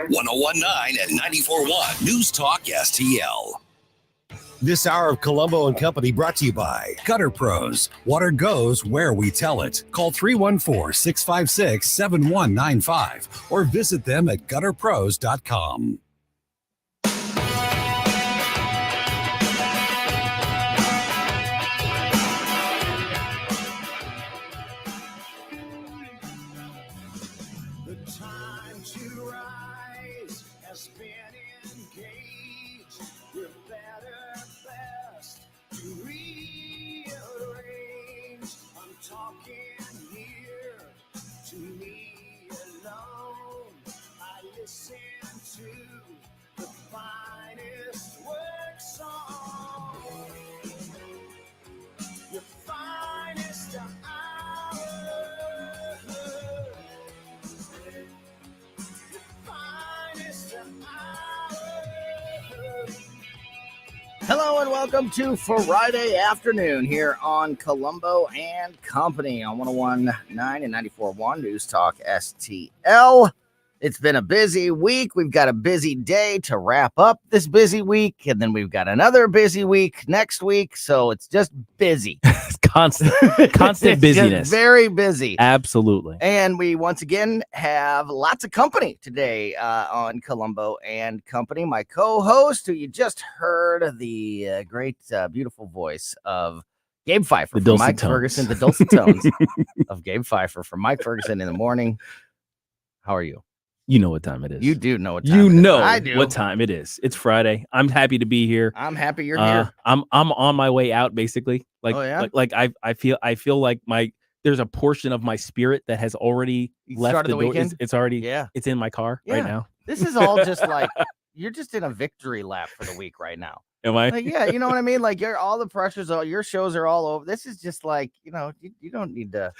1019 and 94.1 News Talk STL. This hour of Colombo Company brought to you by Gutter Pros. Water goes where we tell it. Call 314-656-7195 or visit them at gutterpros.com. Hello and welcome to Friday afternoon here on Colombo and Company on 101.9 and 94.1 News Talk STL. It's been a busy week. We've got a busy day to wrap up this busy week, and then we've got another busy week next week. So it's just busy. It's constant busyness. Very busy. Absolutely. And we once again have lots of company today on Colombo and Company. My co-host, who you just heard, the great, beautiful voice of Gabe Pfeiffer from Mike Ferguson, the dulcet tones of Gabe Pfeiffer from Mike Ferguson in the morning. How are you? You know what time it is. You do know what time it is. I do. What time it is. It's Friday. I'm happy to be here. I'm happy you're here. I'm on my way out, basically. Like, oh, yeah? like I feel like there's a portion of my spirit that has already left the weekend. It's already it's in my car right now. This is all just like you're just in a victory lap for the week right now. Am I? Like, yeah, you know what I mean? Like all the pressures, your shows are all over. This is just like, you don't need to.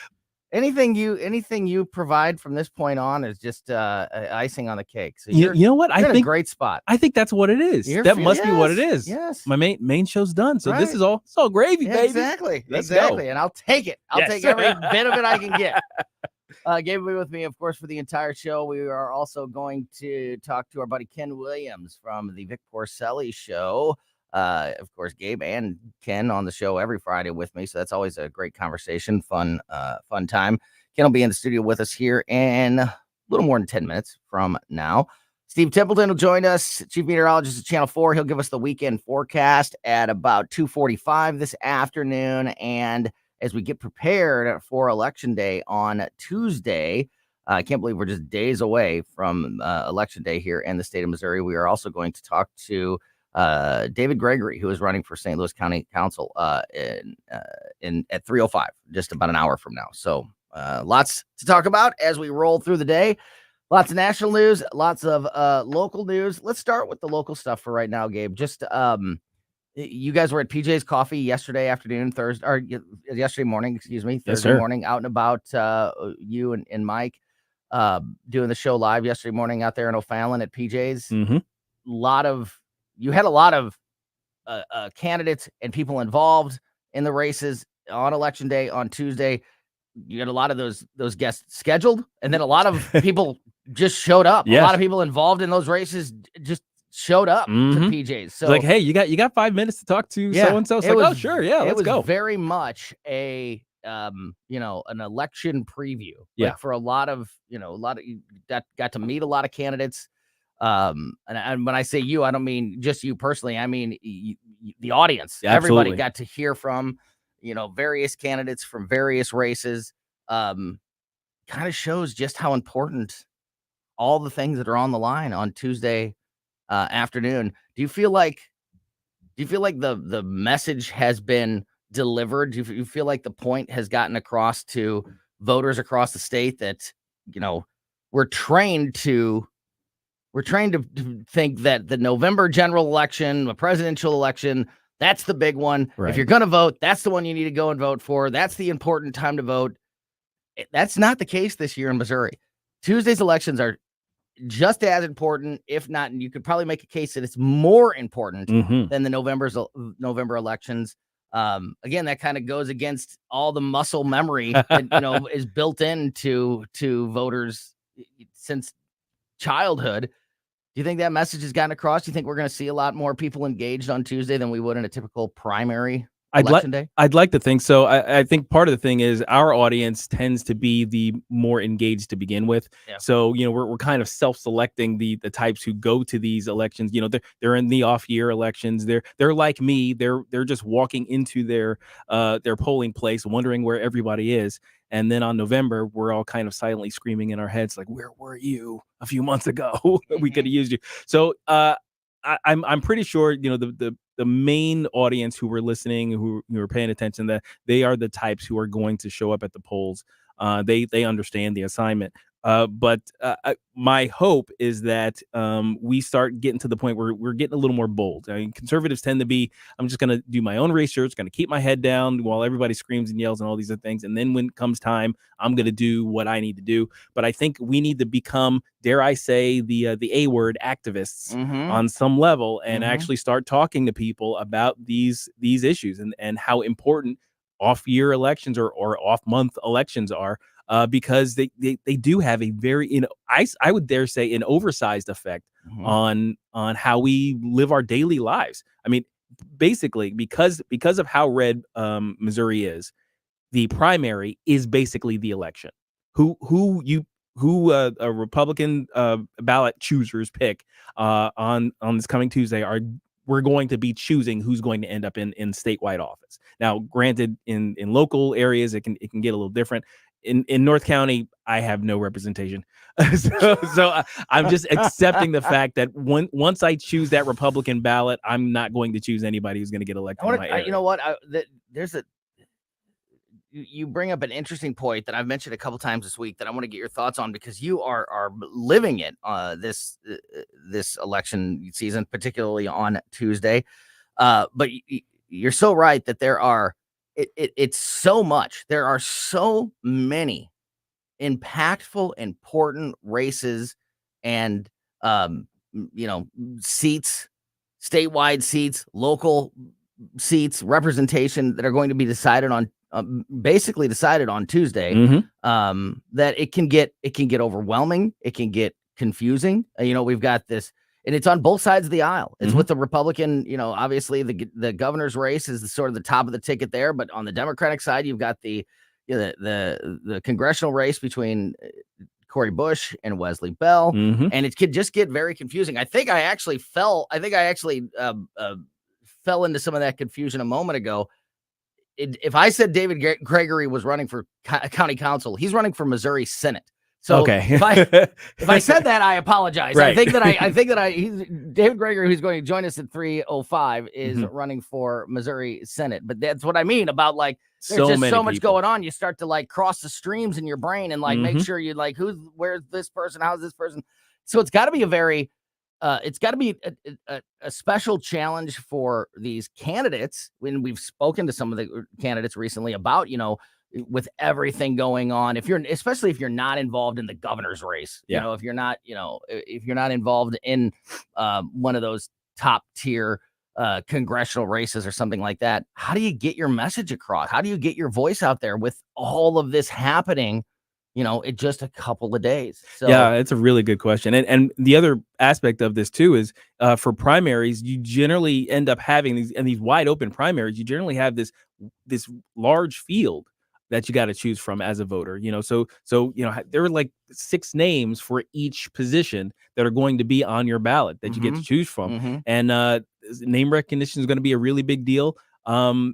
Anything you provide from this point on is just icing on the cake. So you know what? I think in a great spot. I think that's what it is. That must be what it is. Yes. My main show's done. So this is all gravy, baby. Exactly. Let's go. And I'll take it. I'll take every bit of it I can get. Gabe will be with me, of course, for the entire show. We are also going to talk to our buddy Ken Williams from the Vic Porcelli show. Of course, Gabe and Ken on the show every Friday with me, so that's always a great conversation, fun time. Ken will be in the studio with us here in a little more than 10 minutes from now. Steve Templeton will join us, chief meteorologist at Channel 4. He'll give us the weekend forecast at about 2:45 this afternoon, and as we get prepared for Election Day on Tuesday, I can't believe we're just days away from Election Day here in the state of Missouri. We are also going to talk to David Gregory, who is running for St. Louis County Council at 3:05, just about an hour from now. So lots to talk about as we roll through the day. Lots of national news, lots of local news. Let's start with the local stuff for right now, Gabe. Just you guys were at PJ's Coffee yesterday afternoon, yesterday morning, Thursday morning, out and about. You and Mike doing the show live yesterday morning out there in O'Fallon at PJ's. Mm-hmm. You had a lot of candidates and people involved in the races on Election Day on Tuesday. You had a lot of those guests scheduled, and then a lot of people just showed up. Yes. A lot of people involved in those races just showed up to PJ's. So like, hey, you got 5 minutes to talk to so and so. Like, oh, sure, yeah, let's go. It was very much an election preview. Yeah, like for a lot of that got to meet a lot of candidates. And when I say you, I don't mean just you personally. I mean the audience. Yeah, everybody got to hear from various candidates from various races. Kind of shows just how important all the things that are on the line on Tuesday afternoon. Do you feel like the message has been delivered? Do you feel like the point has gotten across to voters across the state that we're trained to think that the November general election, the presidential election, that's the big one. Right. If you're going to vote, that's the one you need to go and vote for. That's the important time to vote. That's not the case this year in Missouri. Tuesday's elections are just as important, if not, and you could probably make a case that it's more important than the November elections. Again, that kind of goes against all the muscle memory that is built into voters since childhood. Do you think that message has gotten across? Do you think we're going to see a lot more people engaged on Tuesday than we would in a typical primary election day? I'd like to think so. I think part of the thing is our audience tends to be the more engaged to begin with. Yeah. So, we're kind of self-selecting the types who go to these elections. They're in the off-year elections. They're like me. They're just walking into their polling place, wondering where everybody is. And then on November, we're all kind of silently screaming in our heads, like, where were you a few months ago? We could have used you. So I'm pretty sure, the main audience who were listening, who were paying attention, that they are the types who are going to show up at the polls. They understand the assignment. But my hope is that we start getting to the point where we're getting a little more bold. I mean, conservatives tend to be, I'm just going to do my own research, going to keep my head down while everybody screams and yells and all these other things. And then when it comes time, I'm going to do what I need to do. But I think we need to become, dare I say, the A word activists on some level, and actually start talking to people about these issues and how important off-year elections or off-month elections are. Because they do have a very, I would dare say, an oversized effect on how we live our daily lives. I mean, basically, because of how red Missouri is, the primary is basically the election. Who a Republican ballot choosers pick on this coming Tuesday we're going to be choosing who's going to end up in statewide office. Now, granted, in local areas, it can get a little different. In North County, I have no representation. so I'm just accepting the fact that once I choose that Republican ballot, I'm not going to choose anybody who's going to get elected in my area. You know what? You bring up an interesting point that I've mentioned a couple times this week that I want to get your thoughts on, because you are living it this election season, particularly on Tuesday. But you're so right that there are it's so much. There are so many impactful, important races and seats, statewide seats, local seats, representation that are going to be decided on. Basically decided on Tuesday. That it can get overwhelming. It can get confusing. We've got this, and it's on both sides of the aisle. It's with the Republican. Obviously the governor's race is sort of the top of the ticket there, but on the Democratic side, you've got the congressional race between Cori Bush and Wesley Bell, and it could just get very confusing. I think I actually fell into some of that confusion a moment ago. If I said David Gregory was running for county council, he's running for Missouri Senate. So okay. if I said that, I apologize. Right. I think that David Gregory, who's going to join us at 3:05, is running for Missouri Senate. But that's what I mean about, like, there's just so much going on. You start to, like, cross the streams in your brain and, like, make sure you, like, where's this person? How's this person? So it's got to be a special challenge for these candidates. When we've spoken to some of the candidates recently about, with everything going on, especially if you're not involved in the governor's race, if you're not involved in one of those top tier congressional races or something like that, how do you get your message across? How do you get your voice out there with all of this happening, in just a couple of days? So yeah, it's a really good question. And the other aspect of this too is for primaries, you generally end up having these wide open primaries. You generally have this large field that you got to choose from as a voter. So there are like 6 names for each position that are going to be on your ballot that you get to choose from. And name recognition is going to be a really big deal. Now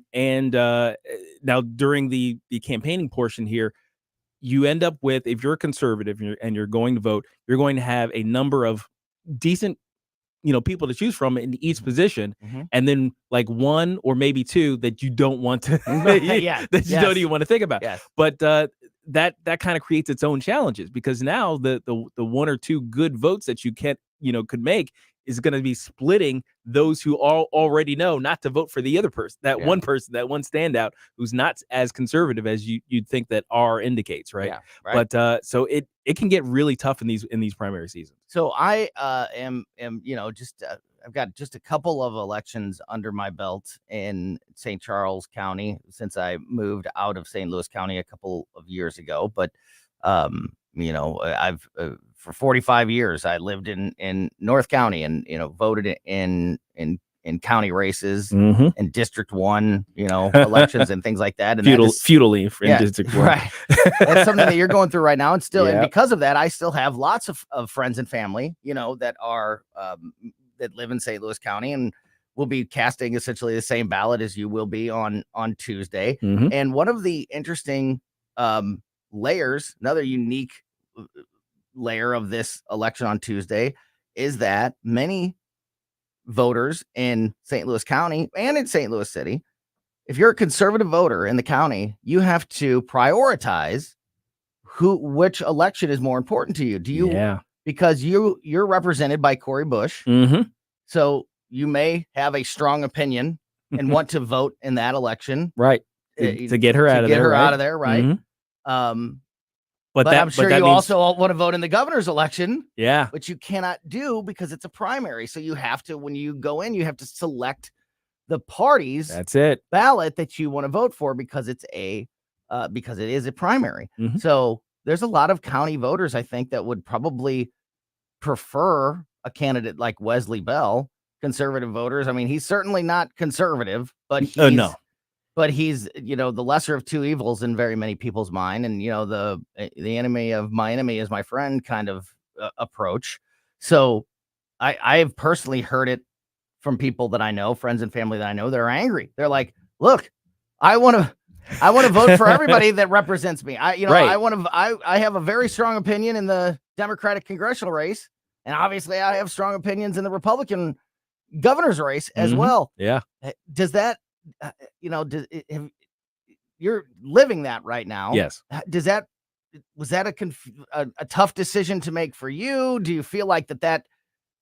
during the campaigning portion here, you end up with, if you're a conservative and you're going to vote, you're going to have a number of decent, people to choose from in each position, and then like 1 or maybe 2 that you don't want to, don't even want to think about. Yes. But that kind of creates its own challenges, because now the 1 or 2 good votes that you could make is going to be splitting those who already know not to vote for the other person, that one standout who's not as conservative as you'd think that R indicates, right? Yeah, right. But so it can get really tough in these primary seasons. So I am I've got just a couple of elections under my belt in St. Charles County since I moved out of St. Louis County a couple of years ago. But I've for 45 years, I lived in North County and, voted in county races Mhm. and District 1, elections and things like that. And that is, feudally in yeah, District 1. right. That's something that you're going through right now. And still, and Yep. because of that, I still have lots of friends and family, that are, that live in St. Louis County and will be casting essentially the same ballot as you will be on Tuesday. Mhm. And one of the interesting layers, another unique layer of this election on Tuesday, is that many voters in St. Louis County and in St. Louis City, if you're a conservative voter in the county, you have to prioritize which election is more important to you. Do you? Yeah. Because you're represented by Cori Bush, Mhm. so you may have a strong opinion and want to vote in that election, Right. To get her out of there, right? out of there, right? Mhm. But I'm sure that you means, also want to vote in the governor's election, yeah, which you cannot do because it's a primary. So you have to, when you go in, you have to select the party's that's it. ballot that you want to vote for because it is a primary. Mhm. So there's a lot of county voters, I think, that would probably prefer a candidate like Wesley Bell. Conservative voters. I mean, he's certainly not conservative, but No. but he's, the lesser of two evils in very many people's mind. And, the enemy of my enemy is my friend kind of approach. So I have personally heard it from people that I know, friends and family that I know, they're angry. They're like, look, I want to vote for everybody that represents me. I have a very strong opinion in the Democratic congressional race. And obviously I have strong opinions in the Republican governor's race as well. Yeah. Does that, you're living that right now? Yes. Was that a tough decision to make for you? Do you feel like that,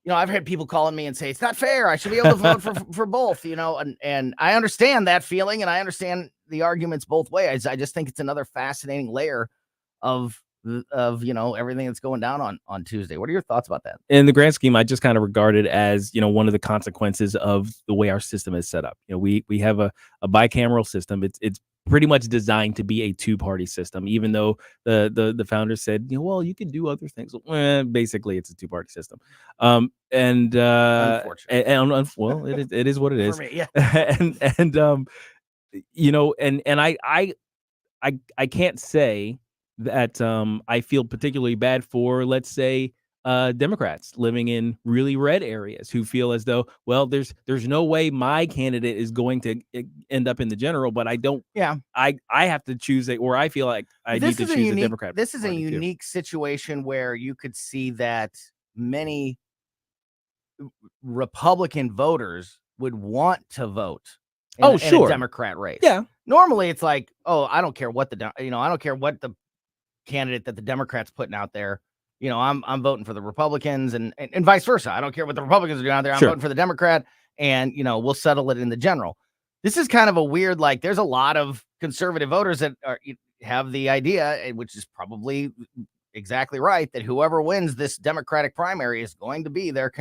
I've had people calling me and say, it's not fair. I should be able to vote for both, and I understand that feeling and I understand the arguments both ways. I just think it's another fascinating layer of everything that's going down on Tuesday. What are your thoughts about that? In the grand scheme, I just kind of regard it as, one of the consequences of the way our system is set up. We have a bicameral system. It's pretty much designed to be a two-party system, even though the founders said, well, you can do other things. Basically, it's a two-party system. Unfortunately. Well, it is what it is. For me, yeah. I can't say that I feel particularly bad for, let's say, Democrats living in really red areas who feel as though, well, there's no way my candidate is going to end up in the general, but I don't. Yeah, I have to choose it, or I feel like I need to choose a Democrat. This is a party too. unique situation where you could see that many Republican voters would want to vote in a Democrat race. Yeah. Normally it's like, oh, I don't care what I don't care what the candidate that the Democrats putting out there. I'm voting for the Republicans and vice versa. I don't care what the Republicans are doing out there. I'm voting for the Democrat, and we'll settle it in the general. This is kind of a weird, like, there's a lot of conservative voters that have the idea, which is probably exactly right, that whoever wins this Democratic primary is going to be their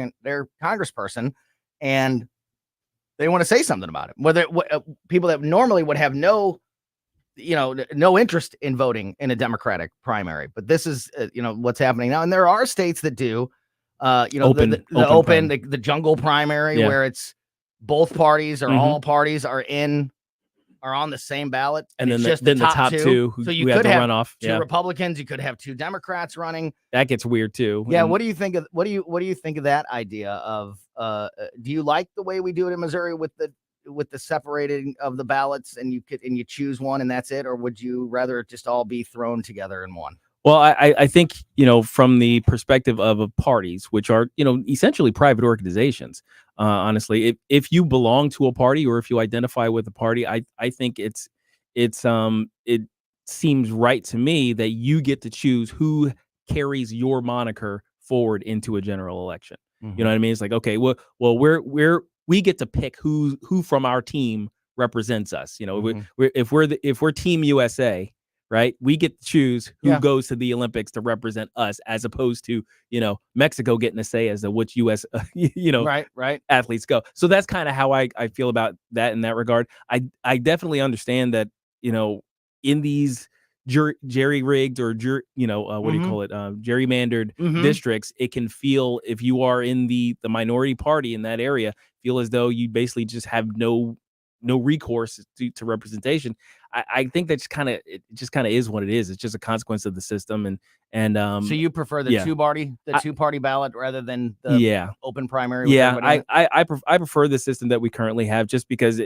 congressperson, and they want to say something about it. Whether people that normally would have no interest in voting in a Democratic primary, but this is what's happening now. And there are states that do the jungle primary, where it's both parties or all parties are on the same ballot, and then just the top two so you could have run off. Two Republicans, you could have two Democrats running. That gets weird too. Yeah. What do you think of that idea of do you like the way we do it in Missouri with the separating of the ballots, and you choose one and that's it, or would you rather it just all be thrown together in one? Well, I think, from the perspective of parties, which are, essentially private organizations, honestly, if you belong to a party or if you identify with a party, I think it seems right to me that you get to choose who carries your moniker forward into a general election. Mm-hmm. You know what I mean? It's like, okay, well, we get to pick who from our team represents us. Mm-hmm. If we're Team USA, right, we get to choose who goes to the Olympics to represent us, as opposed to Mexico getting a say as to which U.S. right athletes go. So that's kind of how I feel about that in that regard. I definitely understand that in these jerry rigged or what do you call it, gerrymandered districts, it can feel, if you are in the minority party in that area, feel as though you basically just have no recourse to representation. I think that's it just kind of is what it is. It's just a consequence of the system. And so you prefer the two party ballot rather than the open primary? I prefer the system that we currently have, just because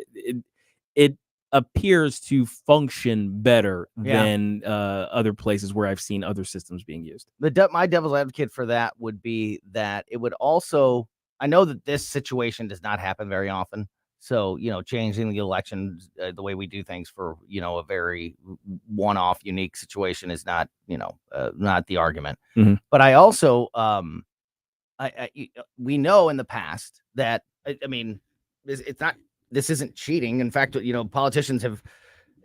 it appears to function better than other places where I've seen other systems being used. My devil's advocate for that would be that it would also, I know that this situation does not happen very often. So, changing the election, the way we do things for, a very one-off unique situation is not, not the argument. But I also, we know in the past that, it's not, this isn't cheating. In fact, politicians have,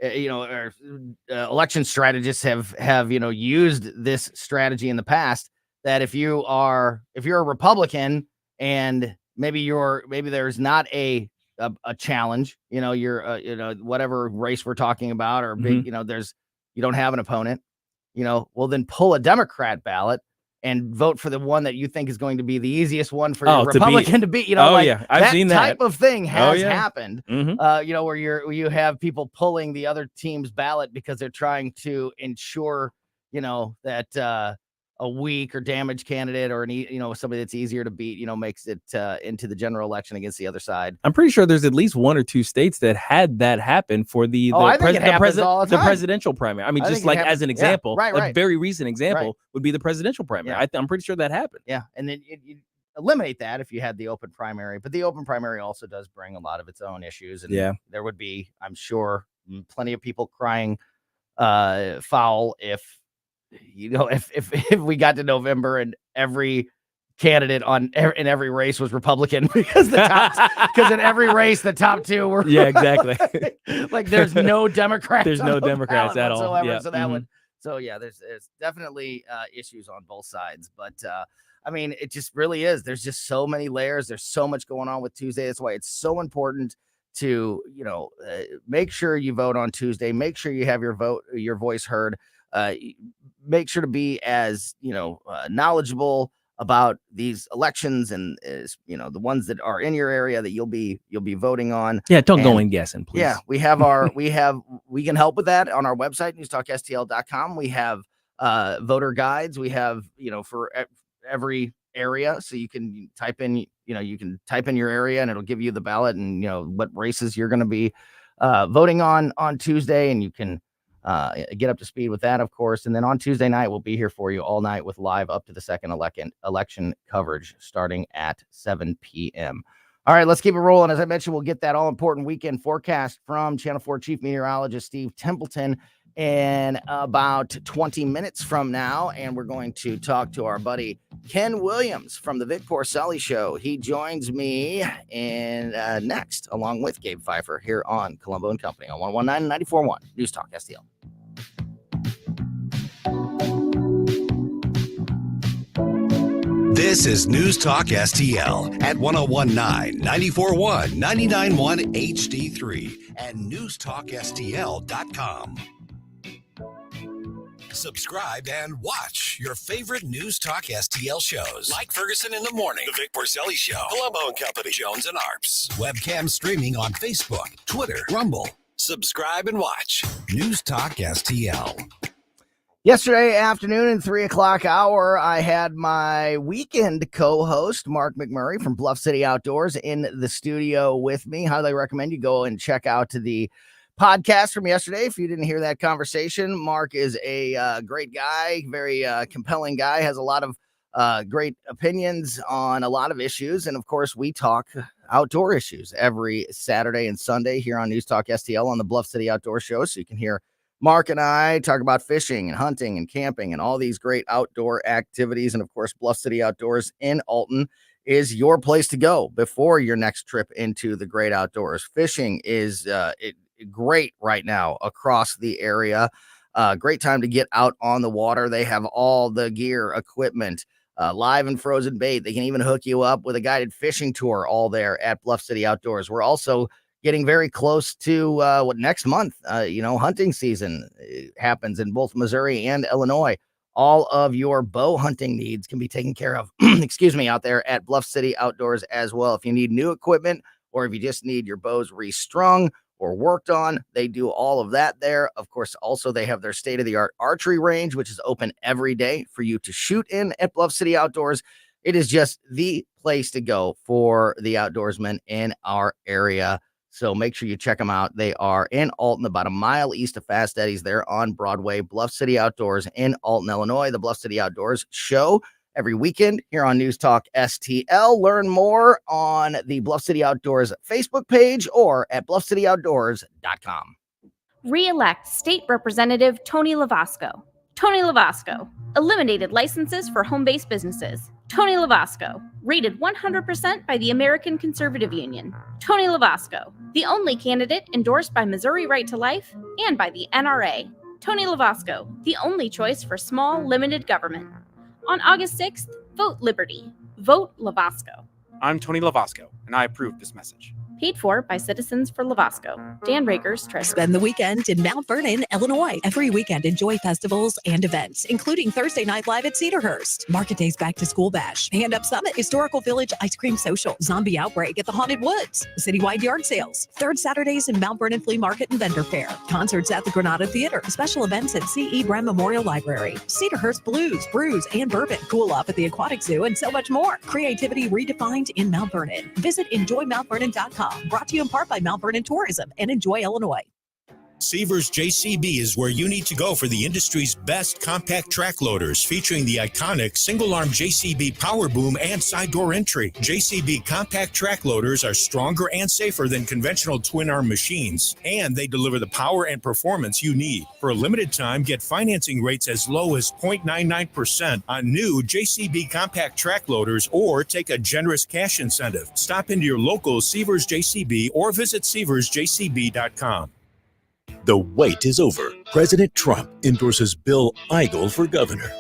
or election strategists have used this strategy in the past, that if you're a Republican and maybe there's not a challenge, you're whatever race we're talking about, or big, you don't have an opponent, well, then pull a Democrat ballot and vote for the one that you think is going to be the easiest one for your Republican to beat. I've seen that type of thing has happened. Where you have people pulling the other team's ballot because they're trying to ensure, that a weak or damaged candidate, or somebody that's easier to beat, makes it into the general election against the other side. I'm pretty sure there's at least 1 or 2 states that had that happen for the presidential primary. I mean, just like as an example, a very recent example would be the presidential primary. I'm pretty sure that happened. Yeah, and then you eliminate that if you had the open primary, but the open primary also does bring a lot of its own issues, and there would be, I'm sure, plenty of people crying foul if we got to November and every candidate in every race was Republican, because in every race the top 2 were exactly like there's no Democrats. There's no Democrats at all. Yeah. So that would there's definitely issues on both sides, but it just really is. There's just so many layers. There's so much going on with Tuesday. That's why it's so important to make sure you vote on Tuesday. Make sure you have your voice heard. Make sure to be as knowledgeable about these elections, and the ones that are in your area that you'll be voting on. Don't go in guessing, please. We can help with that on our website, newstalkstl.com. We have voter guides. We have for every area, so you can type in your area, and it'll give you the ballot and what races you're going to be voting on Tuesday, and you can get up to speed with that, of course. And then on Tuesday night, we'll be here for you all night with live up to the second election coverage starting at 7 p.m. All right, let's keep it rolling. As I mentioned, we'll get that all important weekend forecast from Channel 4 Chief Meteorologist Steve Templeton in about 20 minutes from now. And we're going to talk to our buddy Ken Williams from the Vic Porcelli Show. He joins me next, along with Gabe Pfeiffer, here on Colombo Company on 119 and 94.1 News Talk STL. This is News Talk STL at 1019, 94.1, 99.1 HD3 and newstalkstl.com. Subscribe and watch your favorite News Talk STL shows, like Ferguson in the Morning, The Vic Porcelli Show, Colombo Company, Jones and Arps. Webcam streaming on Facebook, Twitter, Rumble. Subscribe and watch News Talk STL. Yesterday afternoon in 3 o'clock hour, I had my weekend co-host, Mark McMurray from Bluff City Outdoors, in the studio with me. Highly recommend you go and check out the podcast from yesterday if you didn't hear that conversation. Mark is a great guy, very compelling guy, has a lot of great opinions on a lot of issues. And of course, we talk outdoor issues every Saturday and Sunday here on News Talk STL on the Bluff City Outdoor Show. So you can hear Mark and I talk about fishing and hunting and camping and all these great outdoor activities. And of course, Bluff City Outdoors in Alton is your place to go before your next trip into the great outdoors. Fishing is great right now across the area. Great time to get out on the water. They have all the gear, equipment, live and frozen bait. They can even hook you up with a guided fishing tour all there at Bluff City Outdoors. We're also getting very close to what next month, hunting season happens in both Missouri and Illinois. All of your bow hunting needs can be taken care of, out there at Bluff City Outdoors as well. If you need new equipment or if you just need your bows restrung or worked on, they do all of that there. Of course, also they have their state-of-the-art archery range, which is open every day for you to shoot in at Bluff City Outdoors. It is just the place to go for the outdoorsmen in our area. So make sure you check them out. They are in Alton, about a mile east of Fast Eddie's. They're on Broadway. Bluff City Outdoors in Alton, Illinois. The Bluff City Outdoors show every weekend here on News Talk STL. Learn more on the Bluff City Outdoors Facebook page or at bluffcityoutdoors.com. Re-elect State Representative Tony Lavasco. Tony Lavasco. Eliminated licenses for home-based businesses. Tony Lavasco. Rated 100% by the American Conservative Union. Tony Lavasco. The only candidate endorsed by Missouri Right to Life and by the NRA. Tony Lavasco. The only choice for small, limited government. On August 6th, vote Liberty. Vote Lavasco. I'm Tony Lavasco, and I approve this message. Paid for by Citizens for Lavasco. Dan Rakers, Treasurer. Spend the weekend in Mount Vernon, Illinois. Every weekend, enjoy festivals and events, including Thursday Night Live at Cedarhurst, Market Days Back to School Bash, Hand Up Summit, Historical Village Ice Cream Social, Zombie Outbreak at the Haunted Woods, citywide yard sales, third Saturdays in Mount Vernon Flea Market and Vendor Fair, concerts at the Granada Theater, special events at C.E. Brem Memorial Library, Cedarhurst Blues, Brews, and Bourbon, Cool Up at the Aquatic Zoo, and so much more. Creativity redefined in Mount Vernon. Visit enjoymountvernon.com. Brought to you in part by Mount Vernon Tourism and Enjoy Illinois. Seavers JCB is where you need to go for the industry's best compact track loaders, featuring the iconic single-arm JCB power boom and side door entry. JCB compact track loaders are stronger and safer than conventional twin-arm machines, and they deliver the power and performance you need. For a limited time, get financing rates as low as 0.99% on new JCB compact track loaders, or take a generous cash incentive. Stop into your local Seavers JCB or visit seaversjcb.com. The wait is over. President Trump endorses Bill Eigel for governor.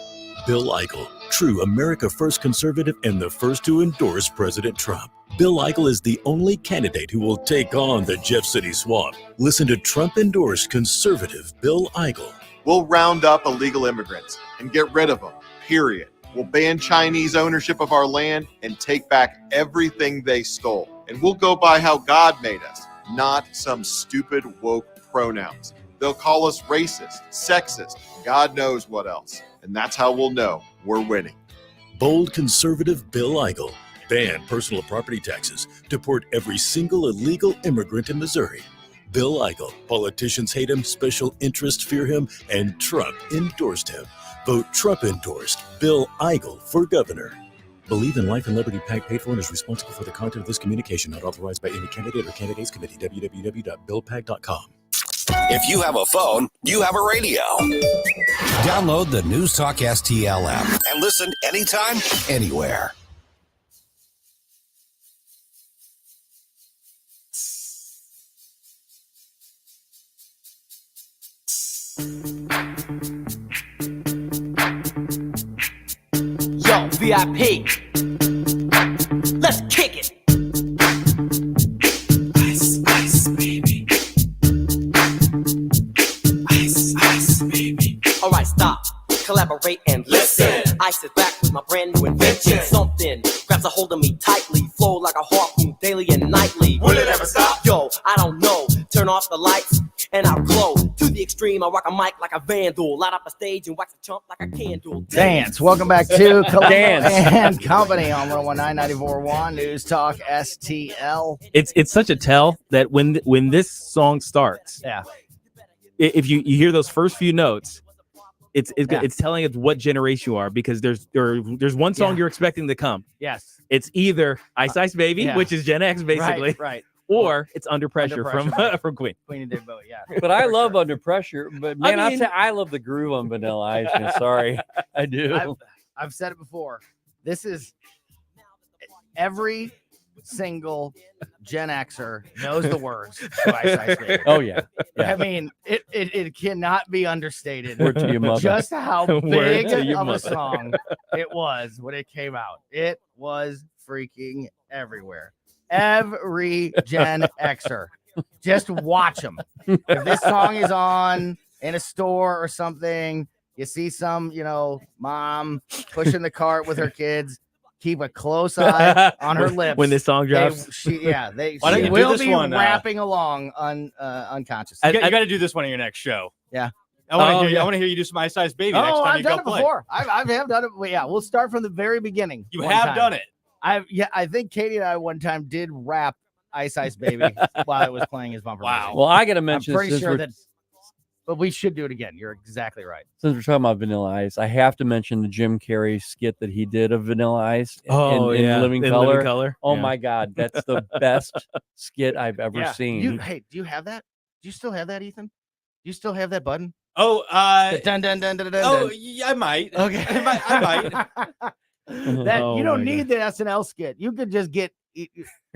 Bill Eigel, true America First conservative and the first to endorse President Trump. Bill Eigel is the only candidate who will take on the Jeff City swamp. Listen to Trump-endorsed conservative Bill Eigel. We'll round up illegal immigrants and get rid of them, period. We'll ban Chinese ownership of our land and take back everything they stole. And we'll go by how God made us, not some stupid woke pronouns. They'll call us racist, sexist, God knows what else. And that's how we'll know we're winning. Bold conservative Bill Eigel. Ban personal property taxes. Deport every single illegal immigrant in Missouri. Bill Eigel. Politicians hate him, special interests fear him, and Trump endorsed him. Vote Trump-endorsed Bill Eigel for governor. Believe in Life and Liberty PAC, paid for and is responsible for the content of this communication, not authorized by any candidate or candidates committee. www.billpac.com. If you have a phone, you have a radio. Download the News Talk STL app and listen anytime, anywhere. Yo, VIP. Let's kick it. Ice, ice, baby. Ice, ice, baby. Alright, stop. Collaborate and listen. Ice is back with my brand new invention. Something grabs a hold of me tightly. Flow like a harpoon daily and nightly. Will it ever stop? Yo, I don't know. Turn off the lights and I'll glow. To the extreme, I rock a mic like a vandal. Light up a stage and wax a chump like a candle. Dance. Welcome back to Colombo Company on 101.9 94.1 News Talk STL. It's such a tell that when this song starts, Yeah. if you hear those first few notes, it's telling us what generation you are, because there's one song you're expecting to come. Yes. It's either Ice Ice Baby, which is Gen X basically, Right. or it's Under Pressure, from Queen. Queen did both, yeah. But I love Under Pressure. But man, I mean, I love the groove on Vanilla Ice. I'm sorry, I do. I've said it before. This is every single Gen Xer knows the words to Ice Ice Baby. Oh yeah. I mean, it cannot be understated Word to your mother. just how Word big to your of a mother. song it was when it came out. It was freaking everywhere. Every Gen Xer Just watch them. If this song is on in a store or something, you see some, mom pushing the cart with her kids. Keep a close eye on her lips when this song drops. She Why don't she you do will this be one, rapping along unconscious. You got to do this one in your next show. Yeah. I want to hear you do some Ice Ice Baby next time I've you done go it play. before. I have done it. Well, yeah, we'll start from the very beginning. You have done it. I think Katie and I one time did rap Ice Ice Baby while I was playing his bumper. Wow. music. Well, I got to mention I'm pretty this sure that, but we should do it again. You're exactly right. Since we're talking about Vanilla Ice, I have to mention the Jim Carrey skit that he did of Vanilla Ice in Living Color. Oh my God, that's the best skit I've ever seen. Hey, do you have that? Do you still have that, Ethan? Do you still have that button? Oh, dun dun dun dun dun. Oh, dun. yeah, I might. Okay, I might. That you don't need the SNL skit. You could just get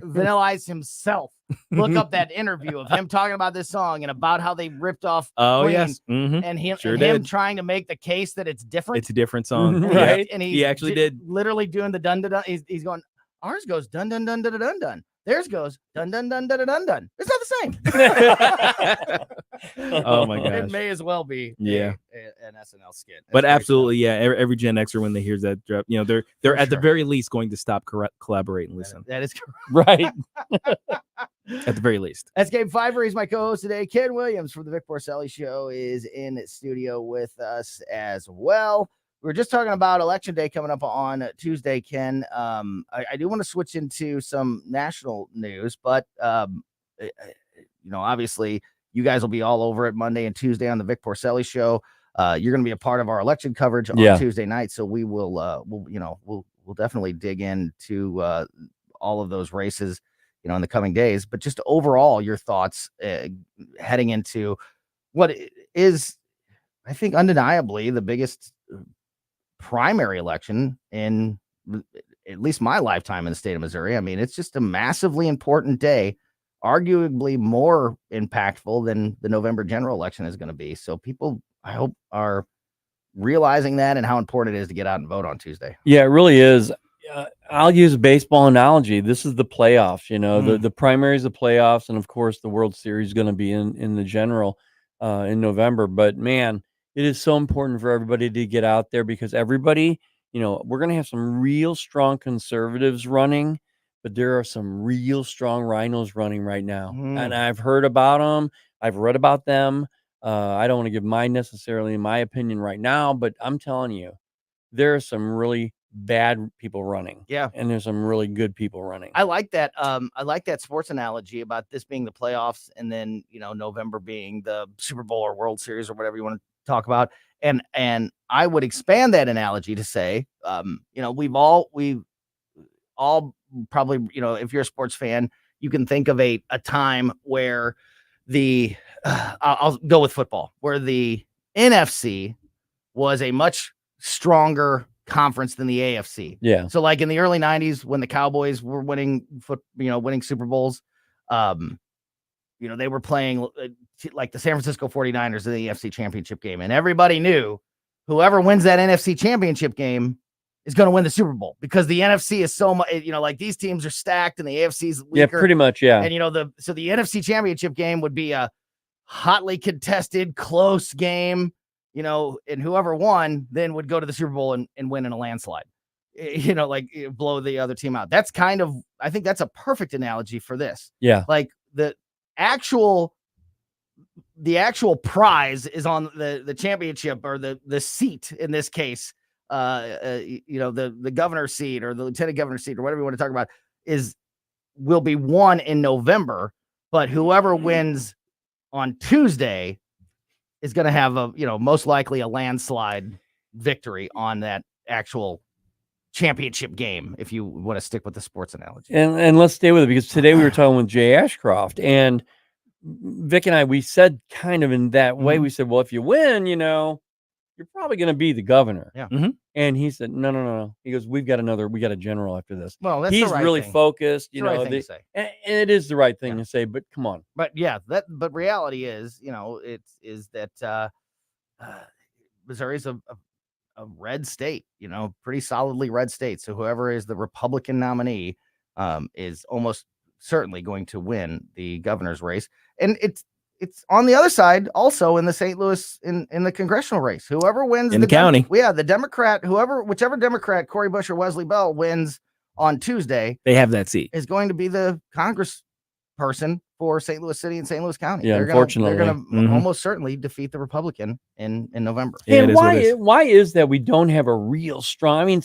Vanilla Ice himself. Look up that interview of him talking about this song and about how they ripped off Queen, and him trying to make the case that it's different. It's a different song, right? And he actually did literally doing the dun dun dun. He's going. Ours goes dun dun dun dun dun dun. Theirs goes dun dun dun dun dun dun. It's not the same. Oh my gosh! It may as well be an SNL skit. But absolutely, yeah. Every Gen Xer when they hear that drop, they're at the very least going to stop, collaborate, and listen. That is correct. Right. At the very least. That's Gabe Fiver. He's my co-host today. Ken Williams from the Vic Porcelli Show is in studio with us as well. We were just talking about Election Day coming up on Tuesday, Ken. I do want to switch into some national news, but obviously you guys will be all over it Monday and Tuesday on the Vic Porcelli Show. You're going to be a part of our election coverage on Tuesday night, so we will we'll definitely dig into all of those races, in the coming days. But just overall, your thoughts heading into what is, I think, undeniably the biggest primary election in at least my lifetime in the state of Missouri. I mean, it's just a massively important day, arguably more impactful than the November general election is going to be. So people, I hope, are realizing that and how important it is to get out and vote on Tuesday. Yeah, it really is. I'll use a baseball analogy. This is the playoffs, the primaries, the playoffs, and of course the World Series is going to be in the general in November. But man, it is so important for everybody to get out there because everybody, we're going to have some real strong conservatives running, but there are some real strong rhinos running right now. And I've heard about them. I've read about them. I don't want to give my opinion right now, but I'm telling you, there are some really bad people running. Yeah. And there's some really good people running. I like that. I like that sports analogy about this being the playoffs and then, November being the Super Bowl or World Series or whatever you want to talk about. And I would expand that analogy to say, we've all probably, if you're a sports fan, you can think of a time where I'll go with football, where the NFC was a much stronger conference than the AFC. Yeah. So like in the early 90s when the Cowboys were winning Super Bowls, they were playing like the San Francisco 49ers in the NFC Championship game, and everybody knew whoever wins that NFC Championship game is going to win the Super Bowl because the NFC is so much, like these teams are stacked and the AFC is weaker. Yeah, pretty much. Yeah. And so the NFC Championship game would be a hotly contested, close game, and whoever won then would go to the Super Bowl and win in a landslide, blow the other team out. That's I think that's a perfect analogy for this. Yeah. Like the actual prize is on the championship or the seat in this case, the governor's seat or the lieutenant governor's seat or whatever you want to talk about will be won in November, but whoever wins on Tuesday is going to have most likely a landslide victory on that actual championship game, if you want to stick with the sports analogy. And let's stay with it because today we were talking with Jay Ashcroft and Vic and I, we said kind of in that way, we said, well, if you win, you're probably going to be the governor. Yeah. And he said, no. He goes, we got a general after this. Well, that's he's the right really thing. focused, It's the right thing to say. And it is the right thing to say, but come on. But yeah, but reality is, is that Missouri's a red state, pretty solidly red state. So whoever is the Republican nominee is almost certainly going to win the governor's race. And it's on the other side also in the St. Louis in the congressional race. Whoever wins in the county, the Democrat, whichever Democrat, Cory Bush or Wesley Bell wins on Tuesday, they have that seat, is going to be the Congress person for St. Louis City and St. Louis County. Yeah, unfortunately, they're going to almost certainly defeat the Republican in November. Yeah, and why is that we don't have a real strong? I mean,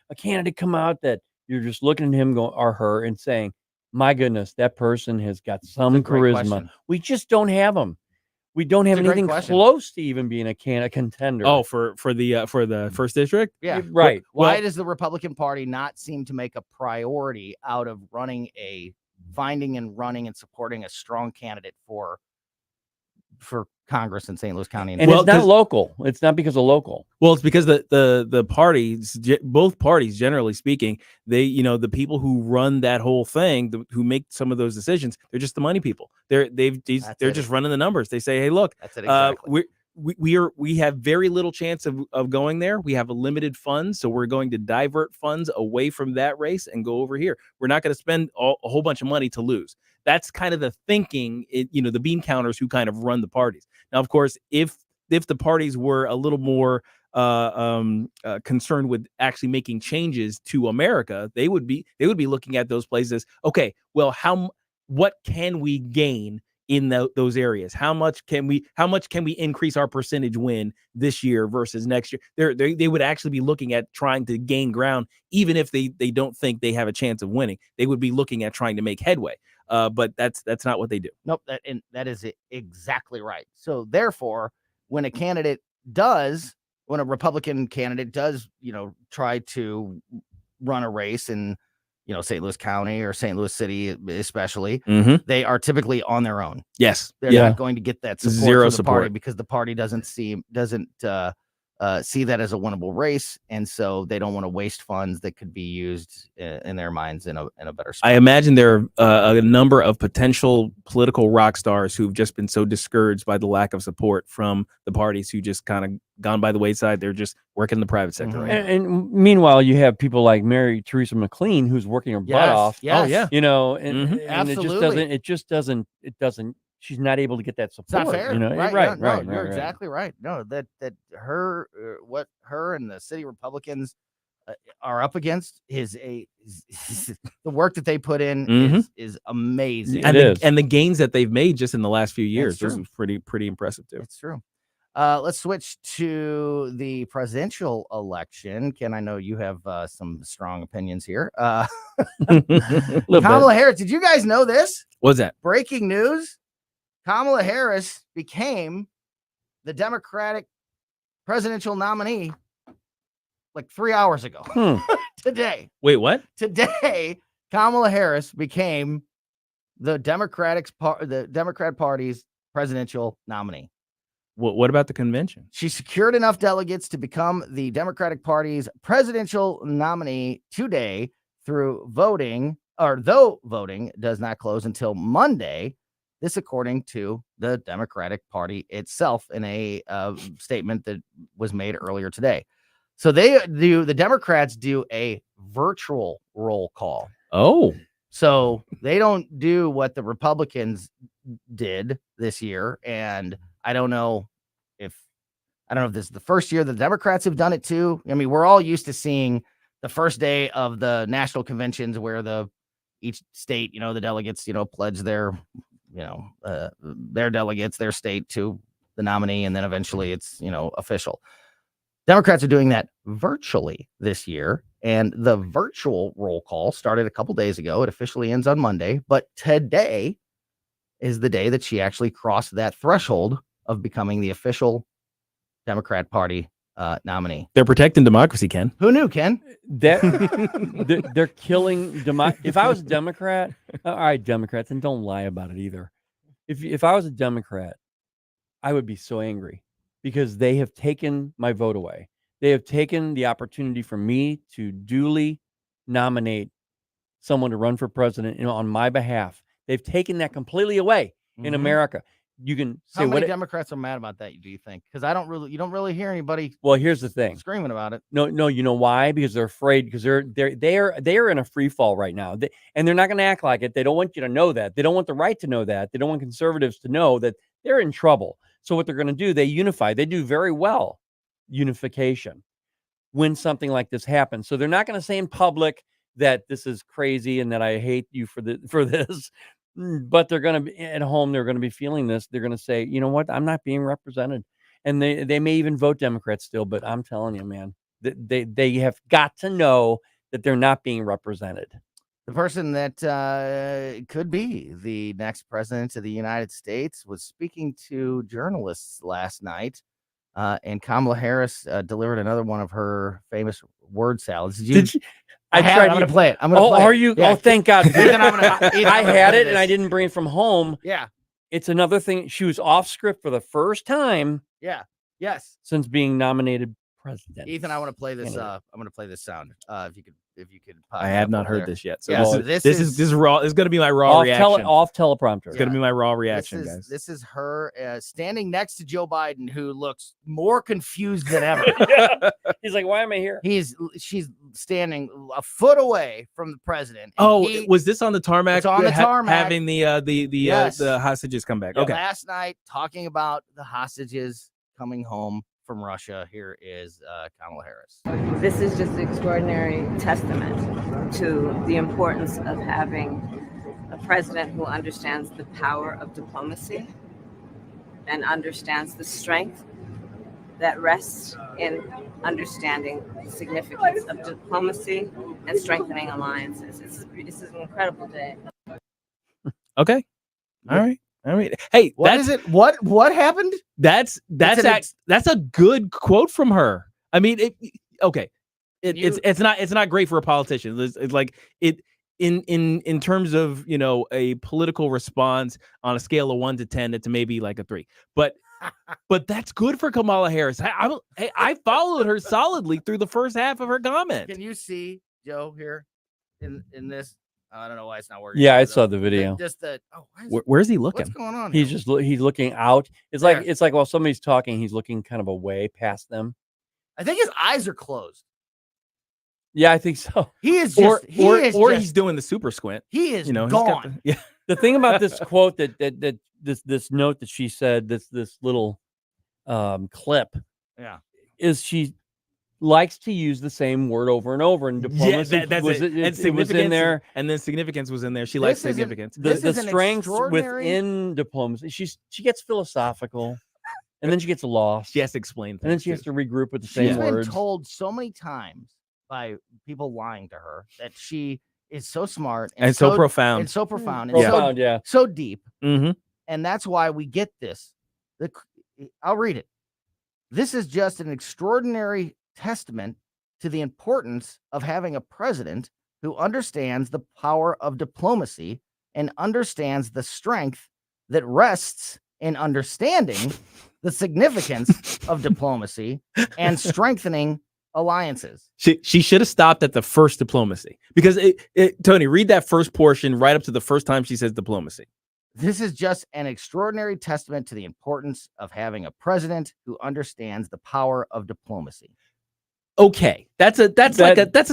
a candidate come out that you're just looking at him or her and saying, "My goodness, that person has got some charisma." We just don't have them. We don't have anything close to even being a contender. Oh, for the first district? Yeah, right. Why does the Republican Party not seem to make a priority out of finding and running and supporting a strong candidate for Congress in St. Louis County? And it's not local. It's not because of local. Well, it's because the parties, both parties, generally speaking, they, the people who run that whole thing, who make some of those decisions, they're just the money people. They're just running the numbers. They say, hey, look, that's it exactly. We have very little chance of going there. We have a limited funds, so we're going to divert funds away from that race and go over here. We're not going to spend a whole bunch of money to lose. That's kind of the thinking. The bean counters who kind of run the parties. Now, of course, if the parties were a little more concerned with actually making changes to America, they would be looking at those places. Okay, well, what can we gain in those areas? How much can we increase our percentage win this year versus next year? They would actually be looking at trying to gain ground, even if they don't think they have a chance of winning. They would be looking at trying to make headway. But that's not what they do. Nope, that is exactly right. So therefore, when a Republican candidate does, try to run a race in, St. Louis County or St. Louis City, especially, they are typically on their own. Yes, they're not going to get that support from the party because the party doesn't see that as a winnable race, and so they don't want to waste funds that could be used in their minds in a better spot. I imagine there are a number of potential political rock stars who've just been so discouraged by the lack of support from the parties who just kind of gone by the wayside. They're just working in the private sector right now. And meanwhile, you have people like Mary Teresa McLean, who's working her butt off. Yes. Oh yeah, and absolutely. it just doesn't. She's not able to get that support. It's not fair. Right. You're exactly right. No, that what her and the city Republicans are up against is the work that they put in is amazing. And the gains that they've made just in the last few years, those are pretty impressive too. It's true. Let's switch to the presidential election. Ken, I know you have some strong opinions here. Kamala Harris, did you guys know this? What's that? Breaking news. Kamala Harris became the Democratic presidential nominee like 3 hours ago. Today. Wait, what? Today, Kamala Harris became the Democrat Party's presidential nominee. What about the convention? She secured enough delegates to become the Democratic Party's presidential nominee today through voting, though voting does not close until Monday. This, according to the Democratic Party itself, in a statement that was made earlier today. So the Democrats do a virtual roll call. Oh, so they don't do what the Republicans did this year, and I don't know if this is the first year the Democrats have done it too. I mean, we're all used to seeing the first day of the national conventions where each state, the delegates, pledge their delegates, their state to the nominee, and then eventually it's, official. Democrats are doing that virtually this year, and the virtual roll call started a couple days ago. It officially ends on Monday, but today is the day that she actually crossed that threshold of becoming the official Democrat Party nominee. They're protecting democracy, Ken. Who knew, Ken? They're killing If I was a Democrat, all right, Democrats, and don't lie about it either. If I was a Democrat, I would be so angry because they have taken my vote away. They have taken the opportunity for me to duly nominate someone to run for president, on my behalf. They've taken that completely away in America. you can say How many what. Democrats are mad about that? Do you think? Because you don't really hear anybody. Well, here's the thing. Screaming about it. No, you know why? Because they're afraid. Because they are in a free fall right now, and they're not going to act like it. They don't want you to know that. They don't want the right to know that. They don't want conservatives to know that they're in trouble. So what they're going to do? They unify. They do very well. Unification when something like this happens. So they're not going to say in public that this is crazy and that I hate you for this. But they're going to be at home. They're going to be feeling this. They're going to say, you know what? I'm not being represented. And they may even vote Democrats still. But I'm telling you, man, they have got to know that they're not being represented. The person that could be the next president of the United States was speaking to journalists last night. And Kamala Harris delivered another one of her famous word salads. Did you? I'm going to play it. I'm going to play are it. you? Yeah. Oh, thank God. Ethan, I had it and I didn't bring it from home. Yeah. It's another thing. She was off script for the first time. Yeah. Yes. Since being nominated president. Ethan, I want to play this. I'm going to play this sound. If you could. I have not heard this yet. So yeah, this is raw. It's going to be my raw reaction. Off teleprompter. It's going to be my raw reaction, guys. This is her standing next to Joe Biden, who looks more confused than ever. He's like, "Why am I here?" She's standing a foot away from the president. Was this on the tarmac? It's on the tarmac, having the hostages come back. Okay. Last night, talking about the hostages coming home from Russia. Here is Kamala Harris. This is just an extraordinary testament to the importance of having a president who understands the power of diplomacy and understands the strength that rests in understanding the significance of diplomacy and strengthening alliances. This is an incredible day. Okay. All right. Hey, what is it? What happened? That's a good quote from her. I mean, it's not great for a politician. It's like it in terms of, you know, a political response on a scale of 1 to 10, it's maybe like a 3. But that's good for Kamala Harris. I followed her solidly through the first half of her comment. Can you see Joe here in this? I don't know why it's not working. Yeah, I saw the video. Where's he looking? What's going on? He's looking out. It's like while somebody's talking, he's looking kind of away past them. I think his eyes are closed. Yeah, I think so. He is he's doing the super squint. He is gone. The thing about this quote that this note that she said, this little clip, is she likes to use the same word over and over. And diplomacy it was in there, and then significance was in there. She likes significance. The strength within diplomacy. She gets philosophical, and then she gets lost. She has to explain things, and then she has to regroup with the same words. She's been told so many times by people lying to her that she is so smart and so profound and so profound and so deep. Mm-hmm. And that's why we get this. I'll read it. This is just an extraordinary testament to the importance of having a president who understands the power of diplomacy and understands the strength that rests in understanding the significance of diplomacy and strengthening alliances. She should have stopped at the first diplomacy, because Tony, read that first portion right up to the first time she says diplomacy. This is just an extraordinary testament to the importance of having a president who understands the power of diplomacy. Okay, that's a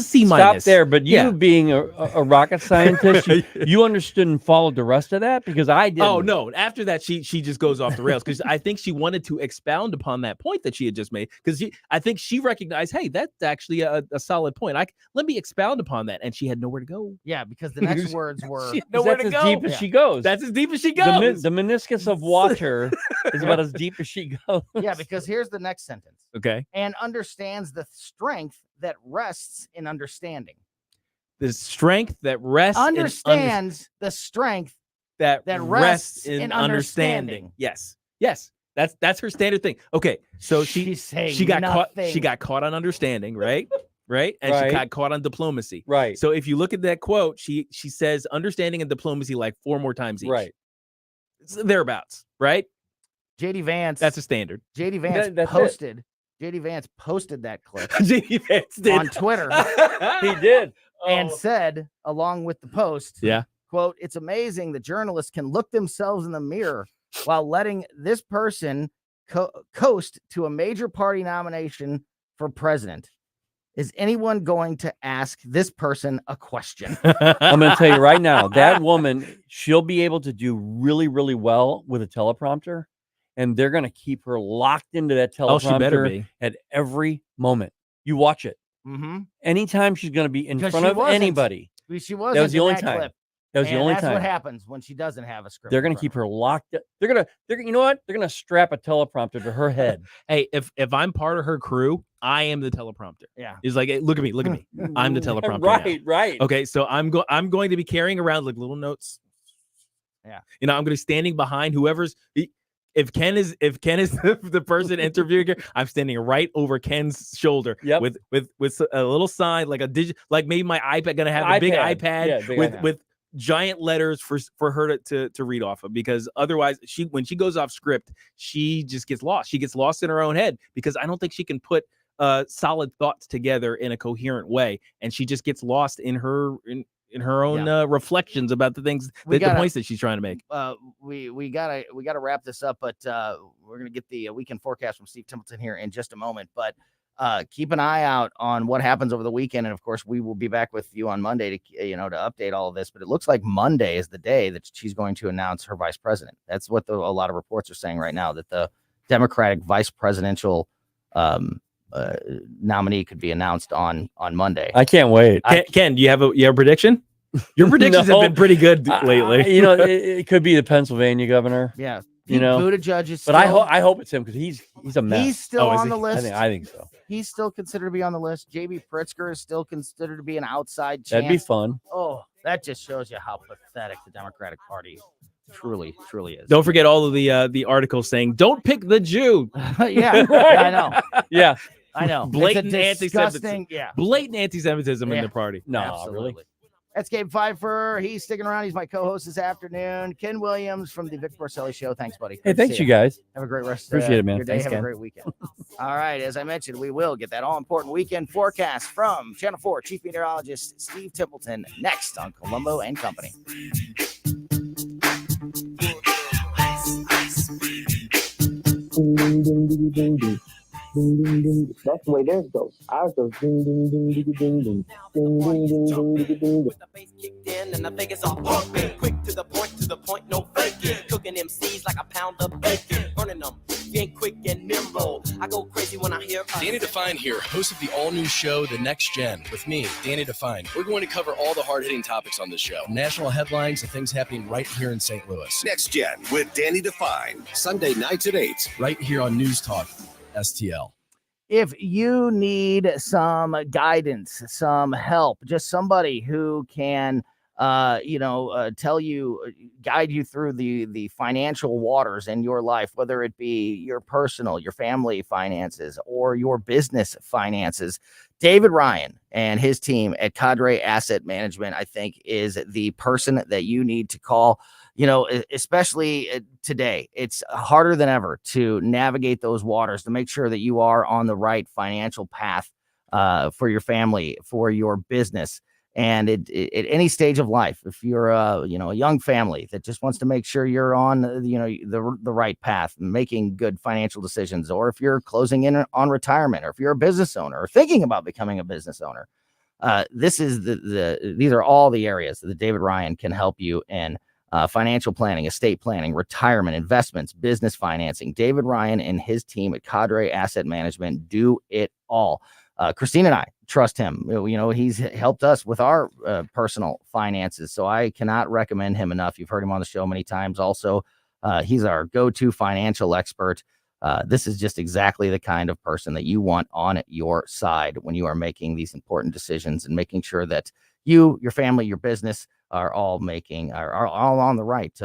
C-. Stop there. But you being a rocket scientist, you understood and followed the rest of that, because I didn't. Oh no! After that, she just goes off the rails, because I think she wanted to expound upon that point that she had just made, because I think she recognized, hey, that's actually a solid point. Let me expound upon that, and she had nowhere to go. Yeah, because the next words were nowhere to go. That's as deep as she goes. That's as deep as she goes. The meniscus of water is about as deep as she goes. Yeah, because here's the next sentence. Okay. And understands the strength that rests in understanding. The strength that rests understands the strength that rests in understanding. Yes. That's her standard thing. Okay, so she got caught on understanding, right? Right? And she got caught on diplomacy. Right. So if you look at that quote, she says understanding and diplomacy like 4 more times each. Right. It's thereabouts, right? JD Vance. That's a standard. JD Vance posted. JD Vance posted that clip JD Vance did. on Twitter. He did. And said, along with the post, yeah, quote, "It's amazing that journalists can look themselves in the mirror while letting this person coast to a major party nomination for president. Is anyone going to ask this person a question? I'm going to tell you right now, that woman, she'll be able to do really, really well with a teleprompter, and they're going to keep her locked into that teleprompter she better be. at every moment. You watch it. Mm-hmm. Anytime she's going to be in front of anybody. She wasn't. That was the only that time. Clip. That was the only That's time. what happens when she doesn't have a script. They're going to keep her locked up. They're you know what? They're going to strap a teleprompter to her head. Hey, if I'm part of her crew, I am the teleprompter. Yeah. It's like, hey, look at me. I'm the teleprompter. Right, now. right. Okay, so I'm going to be carrying around like little notes. Yeah. You know, I'm going to be standing behind whoever's. If Ken is the person interviewing her, I'm standing right over Ken's shoulder with a little sign, like like maybe my iPad, gonna have a big iPad with giant letters for her to read off of, because otherwise when she goes off script, she just gets lost. She gets lost in her own head, because I don't think she can put solid thoughts together in a coherent way, and she just gets lost in her own reflections about the things, the points that she's trying to make. We gotta wrap this up, but we're gonna get the weekend forecast from Steve Templeton here in just a moment. But keep an eye out on what happens over the weekend, and of course, we will be back with you on Monday to update all of this. But it looks like Monday is the day that she's going to announce her vice president. That's what a lot of reports are saying right now, that the Democratic vice presidential nominee could be announced on Monday. I can't wait. Ken, do you have a prediction? Your predictions have been pretty good lately. It could be the Pennsylvania governor. Yeah, Pete Buttigieg is. But I hope it's him, because he's a mess. He's still on the list. I think so. He's still considered to be on the list. J.B. Pritzker is still considered to be an outside chance. That'd be fun. Oh, that just shows you how pathetic the Democratic Party truly is. Don't forget all of the articles saying, "Don't pick the Jew." Yeah, I know. Yeah, I know. Blatant anti-Semitism. Yeah, blatant anti-Semitism in the party. No, absolutely. Really. That's Gabe Pfeiffer. He's sticking around. He's my co-host this afternoon. Ken Williams from the Vic Porcelli Show. Thanks, buddy. Hey, thanks, you guys. Have a great rest of your day. Thanks, Have Ken. a great weekend. All right. As I mentioned, we will get that all-important weekend forecast from Channel 4 Chief Meteorologist Steve Templeton next on Colombo and Company. Ding, ding, ding. That's the way theirs goes. Ours goes ding, ding, ding, ding, ding, ding, ding, ding, ding, ding, ding, ding. With the bass kicked in and the Vegas all pumping. Quick to the point, no faking. Cooking MCs like a pound of bacon. Burning them, being quick and nimble. I go crazy when I hear Danny Define here, host of the all-new show, The Next Gen, with me, Danny Define. We're going to cover all the hard-hitting topics on the show. National headlines and things happening right here in St. Louis. Next Gen with Danny Define. Sunday nights at 8, right here on News Talk STL. If you need some guidance, some help, just somebody who can, guide you through the financial waters in your life, whether it be your personal, your family finances, or your business finances, David Ryan and his team at Cadre Asset Management, I think, is the person that you need to call. Especially today, it's harder than ever to navigate those waters, to make sure that you are on the right financial path for your family, for your business. And at any stage of life, if you're a young family that just wants to make sure you're on the right path, making good financial decisions, or if you're closing in on retirement, or if you're a business owner or thinking about becoming a business owner, these are all the areas that David Ryan can help you in. Financial planning, estate planning, retirement, investments, business financing. David Ryan and his team at Cadre Asset Management do it all. Christine and I trust him. He's helped us with our personal finances, so I cannot recommend him enough. You've heard him on the show many times. Also, he's our go-to financial expert. This is just exactly the kind of person that you want on your side when you are making these important decisions and making sure that you, your family, your business are all on the right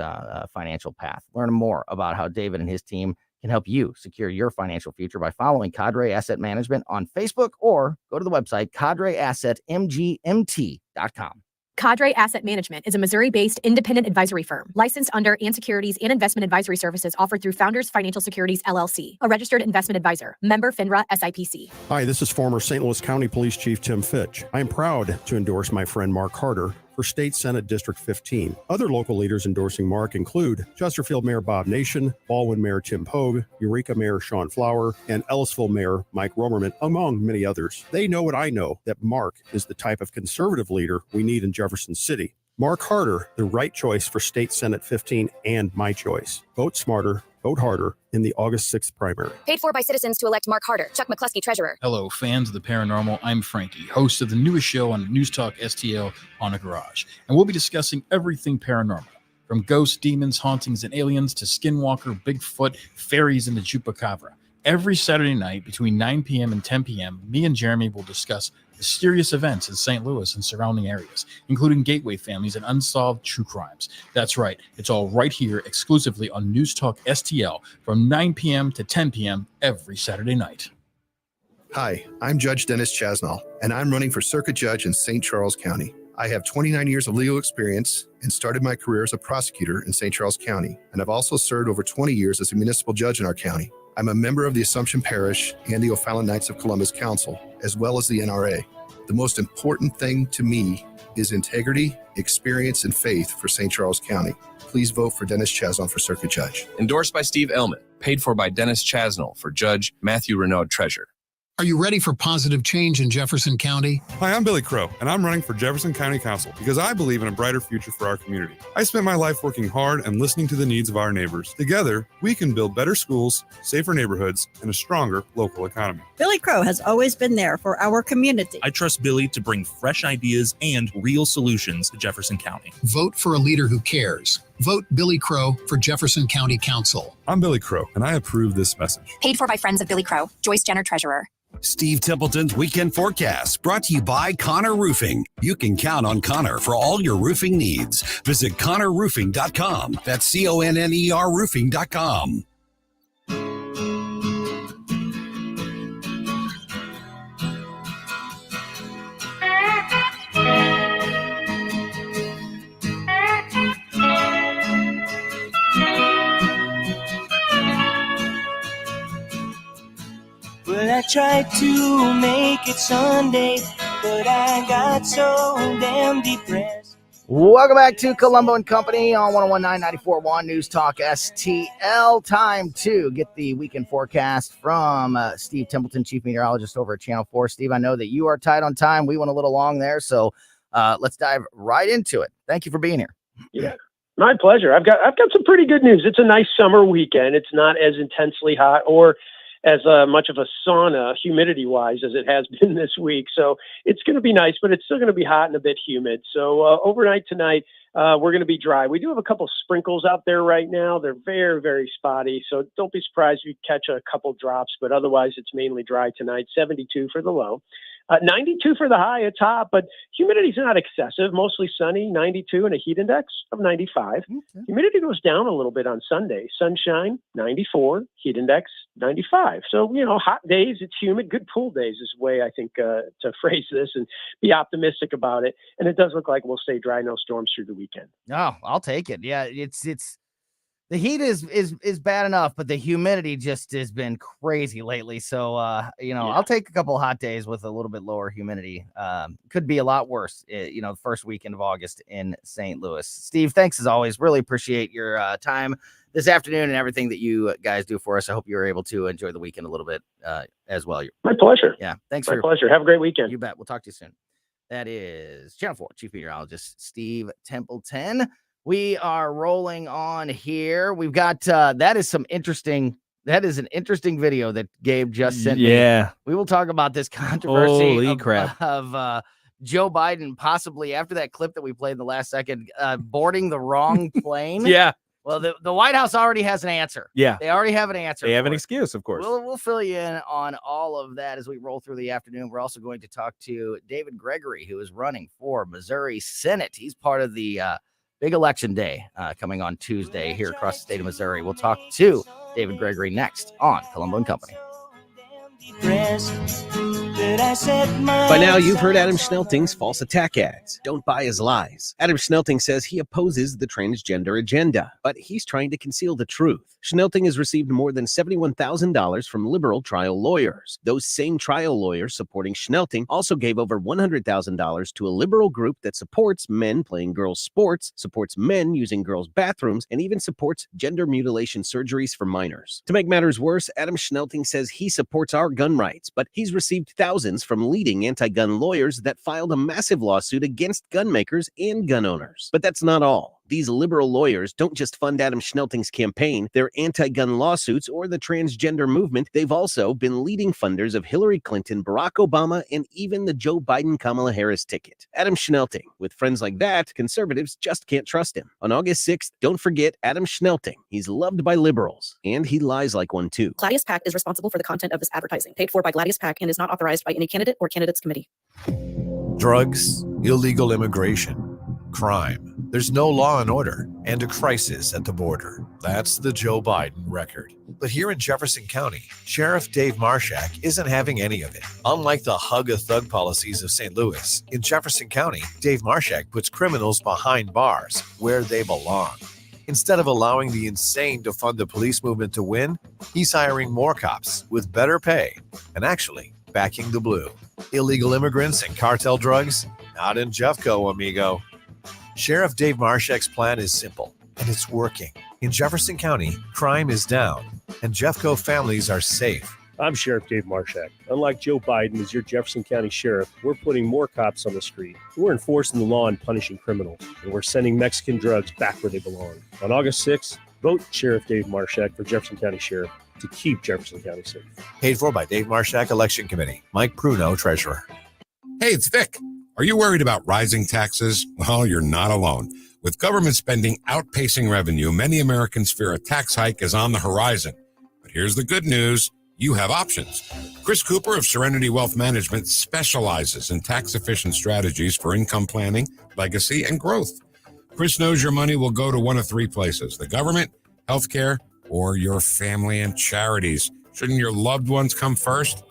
financial path. Learn more about how David and his team can help you secure your financial future by following Cadre Asset Management on Facebook, or go to the website cadreassetmgmt.com. Cadre Asset Management is a Missouri-based independent advisory firm licensed under and securities and investment advisory services offered through Founders Financial Securities, LLC, a registered investment advisor, member FINRA SIPC. Hi, this is former St. Louis County Police Chief Tim Fitch. I am proud to endorse my friend Mark Harder for State Senate District 15. Other local leaders endorsing Mark include Chesterfield Mayor Bob Nation, Baldwin Mayor Tim Pogue, Eureka Mayor Sean Flower, and Ellisville Mayor Mike Romerman, among many others. They know what I know, that Mark is the type of conservative leader we need in Jefferson City. Mark Harder, the right choice for State Senate 15 and my choice. Vote smarter, vote harder in the August 6th primary. Paid for by citizens to elect Mark Harder. Chuck McCluskey, Treasurer. Hello, fans of the paranormal. I'm Frankie, host of the newest show on News Talk STL on a Garage. And we'll be discussing everything paranormal, from ghosts, demons, hauntings, and aliens to Skinwalker, Bigfoot, fairies, and the Chupacabra. Every Saturday night between 9 p.m. and 10 p.m., me and Jeremy will discuss mysterious events in St. Louis and surrounding areas, including gateway families and unsolved true crimes. That's right. It's all right here exclusively on News Talk STL from 9 p.m. to 10 p.m. every Saturday night. Hi, I'm Judge Dennis Chasnall, and I'm running for Circuit Judge in St. Charles County. I have 29 years of legal experience and started my career as a prosecutor in St. Charles County, and I've also served over 20 years as a municipal judge in our county. I'm a member of the Assumption Parish and the O'Fallon Knights of Columbus Council, as well as the NRA. The most important thing to me is integrity, experience, and faith for St. Charles County. Please vote for Dennis Chasnall for Circuit Judge. Endorsed by Steve Ellman, paid for by Dennis Chasnall for Judge Matthew Renaud Treasurer. Are you ready for positive change in Jefferson County? Hi, I'm Billy Crow, and I'm running for Jefferson County Council because I believe in a brighter future for our community. I spent my life working hard and listening to the needs of our neighbors. Together, we can build better schools, safer neighborhoods, and a stronger local economy. Billy Crow has always been there for our community. I trust Billy to bring fresh ideas and real solutions to Jefferson County. Vote for a leader who cares. Vote Billy Crow for Jefferson County Council. I'm Billy Crow, and I approve this message. Paid for by friends of Billy Crow. Joyce Jenner, Treasurer. Steve Templeton's Weekend Forecast, brought to you by Connor Roofing. You can count on Connor for all your roofing needs. Visit ConnorRoofing.com. That's CONNER Roofing.com. Well, I tried to make it Sunday, but I got so damn depressed. Welcome back to Colombo Company on 101.9 News Talk STL. Time to get the weekend forecast from Steve Templeton, Chief Meteorologist over at Channel 4. Steve, I know that you are tight on time. We went a little long there, so let's dive right into it. Thank you for being here. Yeah, my pleasure. I've got some pretty good news. It's a nice summer weekend. It's not as intensely hot or as much of a sauna humidity-wise as it has been this week. So it's going to be nice, but it's still going to be hot and a bit humid. So overnight tonight, we're going to be dry. We do have a couple sprinkles out there right now. They're very, very spotty. So don't be surprised if you catch a couple drops, but otherwise it's mainly dry tonight. 72 for the low. 92 for the high at top, but humidity's not excessive, mostly sunny, 92, and a heat index of 95. Okay. Humidity goes down a little bit on Sunday. Sunshine, 94, heat index, 95. So, hot days, it's humid. Good pool days is the way I think to phrase this and be optimistic about it. And it does look like we'll stay dry, no storms through the weekend. Oh, I'll take it. Yeah, it's the heat is bad enough, but the humidity just has been crazy lately. So, I'll take a couple hot days with a little bit lower humidity. Could be a lot worse, the first weekend of August in St. Louis. Steve, thanks as always. Really appreciate your time this afternoon and everything that you guys do for us. I hope you were able to enjoy the weekend a little bit as well. My pleasure. Yeah, thanks. My pleasure. Have a great weekend. You bet. We'll talk to you soon. That is Channel 4 Chief Meteorologist Steve Templeton. We are rolling on here. We've got that is an interesting video that Gabe just sent me. Yeah. We will talk about this controversy Holy crap. of Joe Biden possibly, after that clip that we played in the last second, boarding the wrong plane. Yeah. Well, the White House already has an answer. Yeah. They already have an answer. They have an excuse, of course. We'll fill you in on all of that as we roll through the afternoon. We're also going to talk to David Gregory, who is running for Missouri Senate. He's part of the big election day coming on Tuesday here across the state of Missouri. We'll talk to David Gregory next on Colombo Company. But that I set my By now, you've heard Adam Schnelting's false attack ads. Don't buy his lies. Adam Schnelting says he opposes the transgender agenda, but he's trying to conceal the truth. Schnelting has received more than $71,000 from liberal trial lawyers. Those same trial lawyers supporting Schnelting also gave over $100,000 to a liberal group that supports men playing girls' sports, supports men using girls' bathrooms, and even supports gender mutilation surgeries for minors. To make matters worse, Adam Schnelting says he supports our gun rights, but he's received thousands from leading anti-gun lawyers that filed a massive lawsuit against gun makers and gun owners. But that's not all. These liberal lawyers don't just fund Adam Schnelting's campaign, their anti-gun lawsuits, or the transgender movement. They've also been leading funders of Hillary Clinton, Barack Obama, and even the Joe Biden-Kamala Harris ticket. Adam Schnelting. With friends like that, conservatives just can't trust him. On August 6th, don't forget Adam Schnelting. He's loved by liberals, and he lies like one too. Gladius PAC is responsible for the content of this advertising, paid for by Gladius PAC, and is not authorized by any candidate or candidates committee. Drugs, illegal immigration, crime. There's no law and order, and a crisis at the border. That's the Joe Biden record. But here in Jefferson County, Sheriff Dave Marshak isn't having any of it. Unlike the hug-a-thug policies of St. Louis, in Jefferson County, Dave Marshak puts criminals behind bars where they belong. Instead of allowing the insane to fund the police movement to win, he's hiring more cops with better pay and actually backing the blue. Illegal immigrants and cartel drugs? Not in Jeffco, amigo. Sheriff Dave Marshak's plan is simple, and it's working. In Jefferson County, crime is down, and Jeffco families are safe. I'm Sheriff Dave Marshak. Unlike Joe Biden as your Jefferson County Sheriff, we're putting more cops on the street. We're enforcing the law and punishing criminals, and we're sending Mexican drugs back where they belong. On August 6th, vote Sheriff Dave Marshak for Jefferson County Sheriff to keep Jefferson County safe. Paid for by Dave Marshak Election Committee. Mike Pruno, Treasurer. Hey, it's Vic. Are you worried about rising taxes? Well, you're not alone. With government spending outpacing revenue, many Americans fear a tax hike is on the horizon. But here's the good news. You have options. Chris Cooper of Serenity Wealth Management specializes in tax-efficient strategies for income planning, legacy, and growth. Chris knows your money will go to one of three places: the government, healthcare, or your family and charities. Shouldn't your loved ones come first?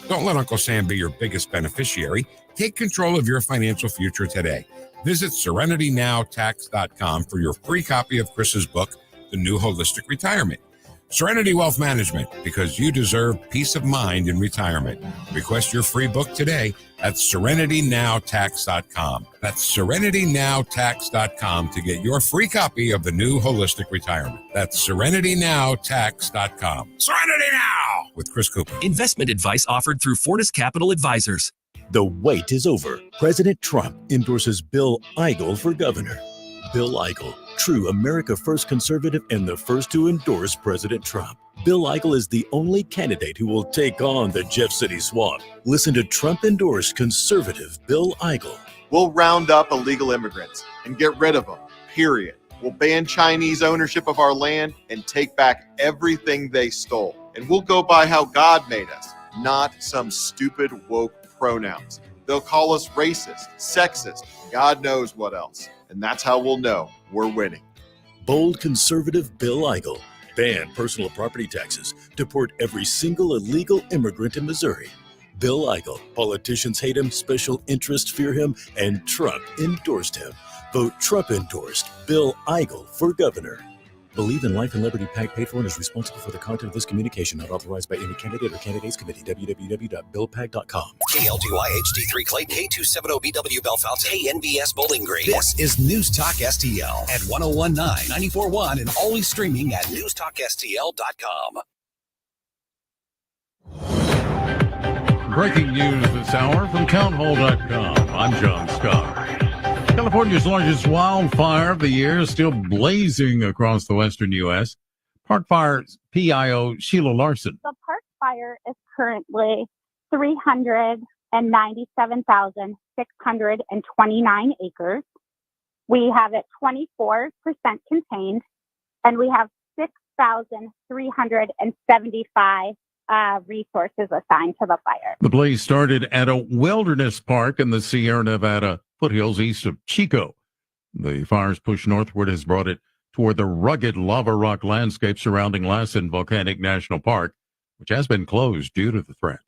Don't let Uncle Sam be your biggest beneficiary. Take control of your financial future today. Visit SerenityNowTax.com for your free copy of Chris's book, The New Holistic Retirement. Serenity Wealth Management, because you deserve peace of mind in retirement. Request your free book today at SerenityNowTax.com. That's SerenityNowTax.com to get your free copy of The New Holistic Retirement. That's SerenityNowTax.com. Serenity Now! With Chris Cooper. Investment advice offered through Fortis Capital Advisors. The wait is over. President Trump endorses Bill Eigel for governor. Bill Eigel, true America First conservative and the first to endorse President Trump. Bill Eigel is the only candidate who will take on the Jeff City swamp. Listen to Trump-endorsed conservative Bill Eigel. We'll round up illegal immigrants and get rid of them, period. We'll ban Chinese ownership of our land and take back everything they stole. And we'll go by how God made us, not some stupid woke pronouns. They'll call us racist, sexist, God knows what else. And that's how we'll know we're winning. Bold conservative Bill Eigel. Ban personal property taxes. Deport every single illegal immigrant in Missouri. Bill Eigel. Politicians hate him, special interests fear him, and Trump endorsed him. Vote Trump-endorsed Bill Eigel for governor. Believe in Life and Liberty PAC, paid for and is responsible for the content of this communication, not authorized by any candidate or candidates committee. www.billpac.com. KLGY HD3 Clay, K270BW Bellefonte, KNBS Bowling Green. This is News Talk STL at 1019, 94.1, and always streaming at newstalkstl.com. Breaking news this hour from townhall.com. I'm John Scott. California's largest wildfire of the year is still blazing across the western U.S. Park Fire PIO Sheila Larson. The Park Fire is currently 397,629 acres. We have it 24% contained, and we have 6,375 resources assigned to the fire. The blaze started at a wilderness park in the Sierra Nevada foothills east of Chico. The fire's push northward has brought it toward the rugged lava rock landscape surrounding Lassen Volcanic National Park, which has been closed due to the threat.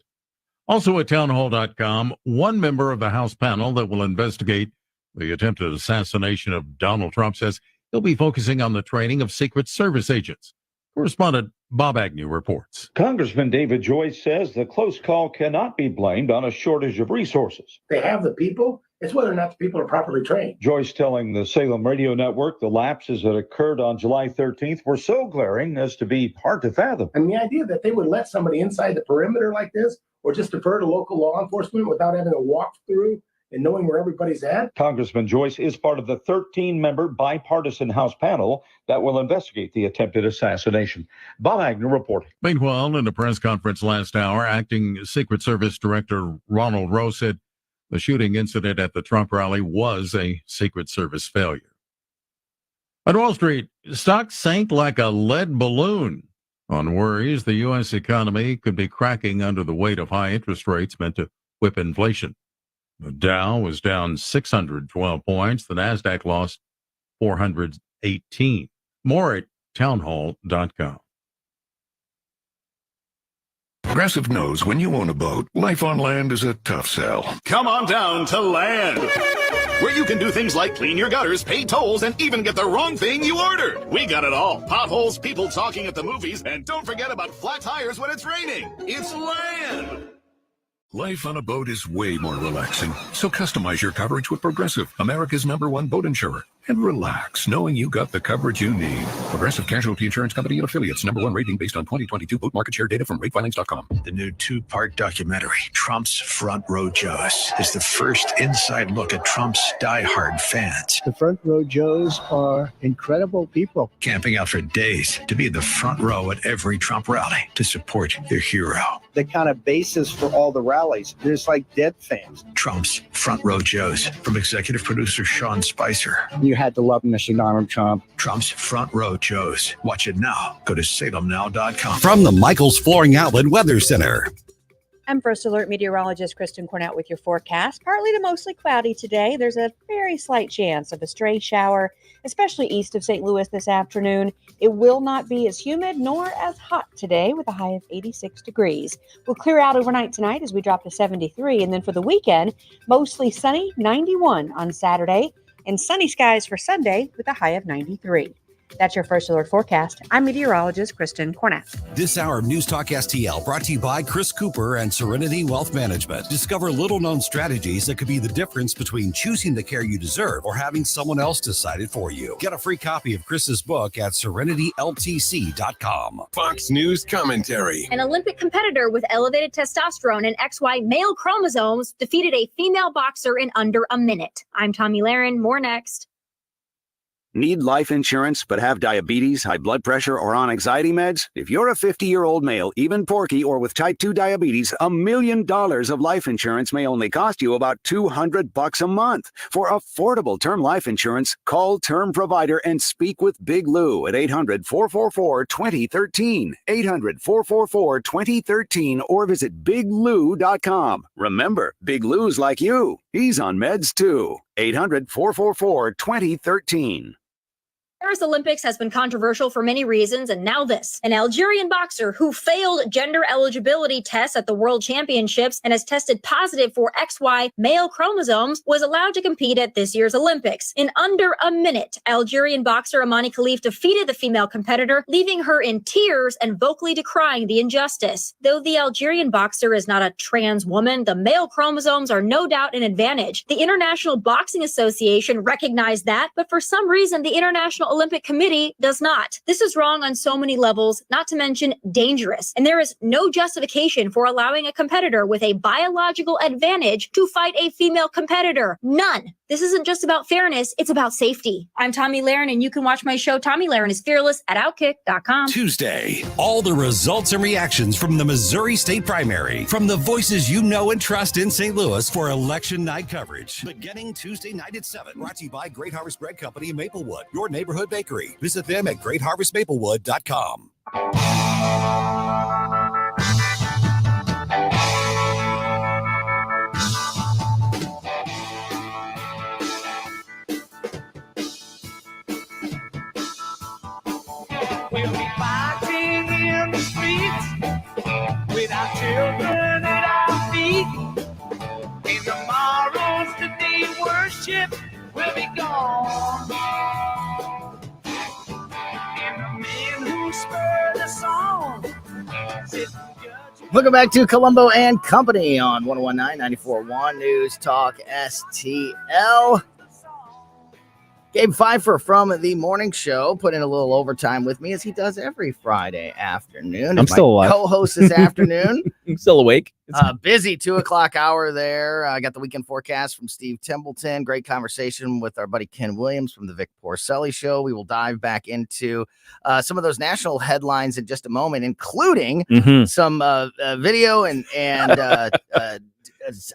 Also at townhall.com, one member of the House panel that will investigate the attempted assassination of Donald Trump says he'll be focusing on the training of Secret Service agents. Correspondent Bob Agnew reports. Congressman David Joyce says the close call cannot be blamed on a shortage of resources. They have the people. It's whether or not the people are properly trained. Joyce telling the Salem Radio Network the lapses that occurred on July 13th were so glaring as to be hard to fathom. And the idea that they would let somebody inside the perimeter like this, or just defer to local law enforcement without having a walk through and knowing where everybody's at. Congressman Joyce is part of the 13-member bipartisan House panel that will investigate the attempted assassination. Bob Agnew reporting. Meanwhile, in a press conference last hour, acting Secret Service Director Ronald Rowe said the shooting incident at the Trump rally was a Secret Service failure. On Wall Street, stocks sank like a lead balloon on worries the U.S. economy could be cracking under the weight of high interest rates meant to whip inflation. The Dow was down 612 points. The NASDAQ lost 418. More at townhall.com. Progressive knows when you own a boat, life on land is a tough sell. Come on down to Land, where you can do things like clean your gutters, pay tolls, and even get the wrong thing you ordered. We got it all. Potholes, people talking at the movies, and don't forget about flat tires when it's raining. It's Land. Life on a boat is way more relaxing, so customize your coverage with Progressive, America's #1 boat insurer. And relax, knowing you got the coverage you need. Progressive Casualty Insurance Company and Affiliates, #1 rating based on 2022 boat market share data from ratefilings.com. The new 2-part documentary, Trump's Front Row Joes, is the first inside look at Trump's diehard fans. The Front Row Joes are incredible people. Camping out for days to be in the front row at every Trump rally to support their hero. The kind of basis for all the rallies, there's like dead fans. Trump's Front Row Joes, from executive producer Sean Spicer. You had to love Mr. Donald Trump. Trump's Front Row Joes. Watch it now. Go to salemnow.com. From the Michaels Flooring Outlet Weather Center. I'm First Alert meteorologist Kristen Cornett with your forecast. Partly to mostly cloudy today. There's a very slight chance of a stray shower, especially east of St. Louis this afternoon. It will not be as humid nor as hot today with a high of 86 degrees. We'll clear out overnight tonight as we drop to 73. And then for the weekend, mostly sunny, 91 on Saturday, and sunny skies for Sunday with a high of 93. That's your First Alert forecast. I'm meteorologist Kristen Cornett. This hour of News Talk STL brought to you by Chris Cooper and Serenity Wealth Management. Discover little-known strategies that could be the difference between choosing the care you deserve or having someone else decide it for you. Get a free copy of Chris's book at serenityltc.com. Fox News commentary. An Olympic competitor with elevated testosterone and XY male chromosomes defeated a female boxer in under a minute. I'm Tommy Lahren. More next. Need life insurance but have diabetes, high blood pressure, or on anxiety meds? If you're a 50-year-old male, even porky, or with type 2 diabetes, $1 million of life insurance may only cost you about $200 a month. For affordable term life insurance, call Term Provider and speak with Big Lou at 800-444-2013, 800-444-2013, or visit biglou.com. Remember, Big Lou's like you. He's on meds too. 800-444-2013. Paris Olympics has been controversial for many reasons, and now this. An Algerian boxer who failed gender eligibility tests at the World Championships and has tested positive for XY male chromosomes was allowed to compete at this year's Olympics. In under a minute, Algerian boxer Amani Khalif defeated the female competitor, leaving her in tears and vocally decrying the injustice. Though the Algerian boxer is not a trans woman, the male chromosomes are no doubt an advantage. The International Boxing Association recognized that, but for some reason, the International Olympic Committee does not. This is wrong on so many levels, not to mention dangerous. And there is no justification for allowing a competitor with a biological advantage to fight a female competitor. None. This isn't just about fairness, it's about safety. I'm Tommy Lahren, and you can watch my show, Tommy Lahren is Fearless, at Outkick.com. Tuesday, all the results and reactions from the Missouri State Primary, from the voices you know and trust in St. Louis for election night coverage. Beginning Tuesday night at 7. Brought to you by Great Harvest Bread Company in Maplewood, your neighborhood bakery. Visit them at greatharvestmaplewood.com. We'll be fighting in the streets with our children at our feet. Welcome back to Colombo and Company on 1019 94.1 News Talk STL. Gabe Pfeiffer from the morning show put in a little overtime with me as he does every Friday afternoon. I'm still alive. Co-host this afternoon. I'm still awake. Busy 2:00 hour there. I got the weekend forecast from Steve Templeton. Great conversation with our buddy Ken Williams from the Vic Porcelli Show. We will dive back into some of those national headlines in just a moment, including some video and a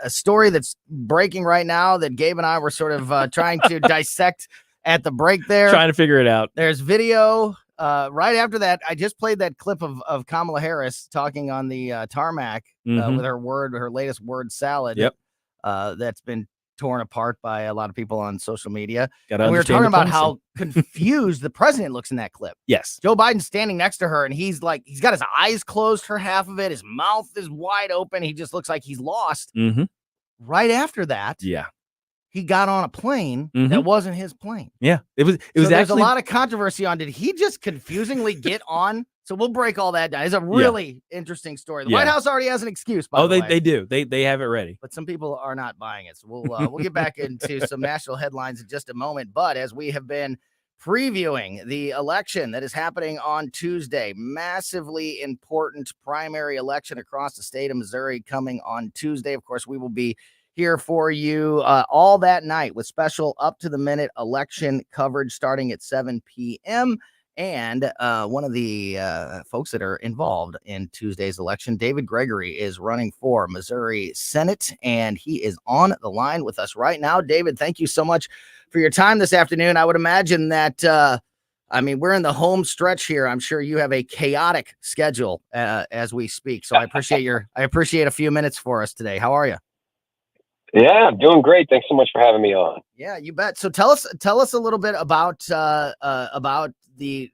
story that's breaking right now that Gabe and I were sort of trying to dissect at the break there. Trying to figure it out. There's video. Right after that, I just played that clip of Kamala Harris talking on the tarmac with her latest word salad. Yep. That's been torn apart by a lot of people on social media. Gotta And we were understand talking about diplomacy. how confused the president looks in that clip. Yes. Joe Biden's standing next to her, and he's got his eyes closed for half of it. His mouth is wide open. He just looks like he's lost. Right after that, Yeah. he got on a plane that wasn't his plane. Yeah. It was There's actually a lot of controversy on, did he just confusingly get on? So we'll break all that down. It's a really interesting story. The White House already has an excuse, by the way. they do. They have it ready. But some people are not buying it. So we'll get back into some national headlines in just a moment. But as we have been previewing the election that is happening on Tuesday, massively important primary election across the state of Missouri coming on Tuesday. Of course, we will be here for you all that night with special up-to-the-minute election coverage starting at 7 p.m. And one of the folks that are involved in Tuesday's election, David Gregory, is running for Missouri Senate, and he is on the line with us right now. David, thank you so much for your time this afternoon. I would imagine that, we're in the home stretch here. I'm sure you have a chaotic schedule as we speak. So I appreciate a few minutes for us today. How are you? Yeah, I'm doing great. Thanks so much for having me on. Yeah, you bet. So tell us a little bit about the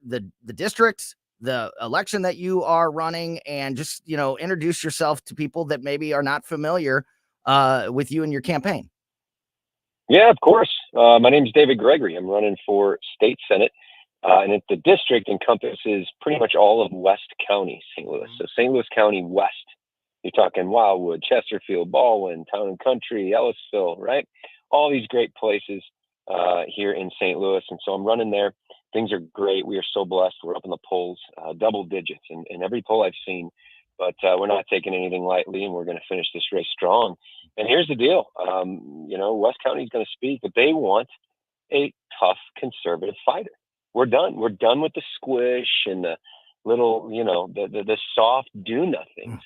district, the election that you are running, and just introduce yourself to people that maybe are not familiar with you and your campaign. Yeah, of course. My name is David Gregory. I'm running for state senate, and the district encompasses pretty much all of West County, St. Louis. So St. Louis County West. You're talking Wildwood, Chesterfield, Baldwin, Town and Country, Ellisville, right? All these great places here in St. Louis. And so I'm running there. Things are great. We are so blessed. We're up in the polls, double digits in every poll I've seen. But we're not taking anything lightly, and we're going to finish this race strong. And here's the deal. West County is going to speak, but they want a tough conservative fighter. We're done. We're done with the squish and the little, the soft do-nothings.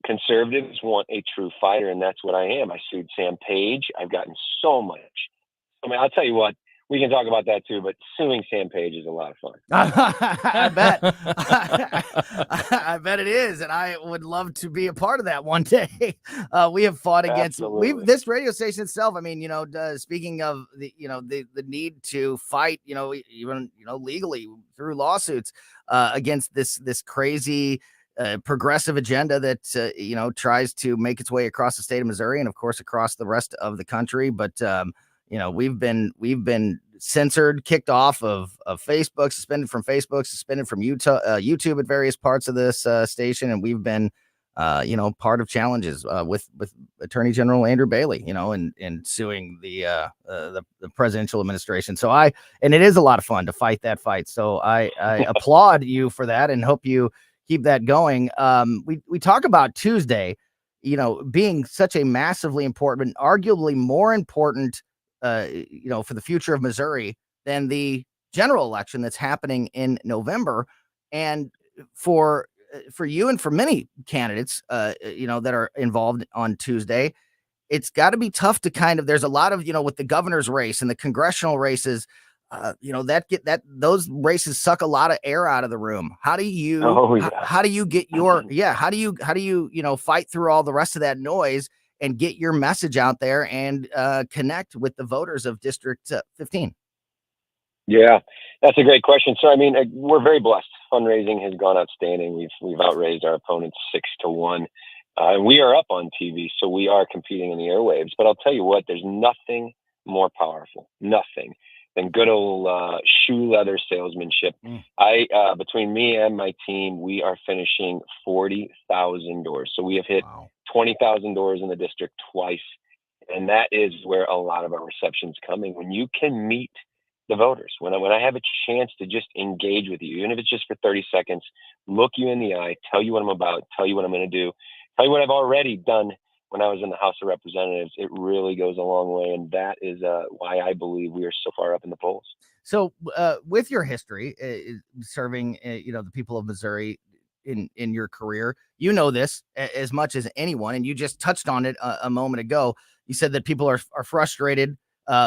Conservatives want a true fighter, and that's what I am. I sued Sam Page. I've gotten so much. I'll tell you what, we can talk about that too, but suing Sam Page is a lot of fun. I bet. I bet it is, and I would love to be a part of that one day. We have fought against this radio station itself. Speaking of the need to fight, even legally through lawsuits against this crazy progressive agenda that tries to make its way across the state of Missouri and of course across the rest of the country. But we've been censored, kicked off of Facebook, suspended from YouTube at various parts of this station, and we've been part of challenges with Attorney General Andrew Bailey, and suing the presidential administration. So and it is a lot of fun to fight that fight. So I applaud you for that and hope you keep that going. We talk about Tuesday, being such a massively important, arguably more important, for the future of Missouri than the general election that's happening in November. And for you and for many candidates, that are involved on Tuesday, it's got to be tough to there's a lot of, with the governor's race and the congressional races, those races suck a lot of air out of the room. How do you get your how do you fight through all the rest of that noise and get your message out there and connect with the voters of District 15? Yeah, that's a great question. So we're very blessed. Fundraising has gone outstanding. We've outraised our opponents 6-1. And we are up on TV, so we are competing in the airwaves. But I'll tell you what, there's nothing more powerful, nothing, than good old shoe leather salesmanship. Between me and my team, we are finishing 40,000 doors. So we have hit 20,000 doors in the district twice. And that is where a lot of our reception's coming. When you can meet the voters, when I have a chance to just engage with you, even if it's just for 30 seconds, look you in the eye, tell you what I'm about, tell you what I'm going to do, tell you what I've already done when I was in the House of Representatives, it really goes a long way. And that is why I believe we are so far up in the polls. So with your history serving, the people of Missouri in your career, you know this as much as anyone, and you just touched on it a moment ago. You said that people are frustrated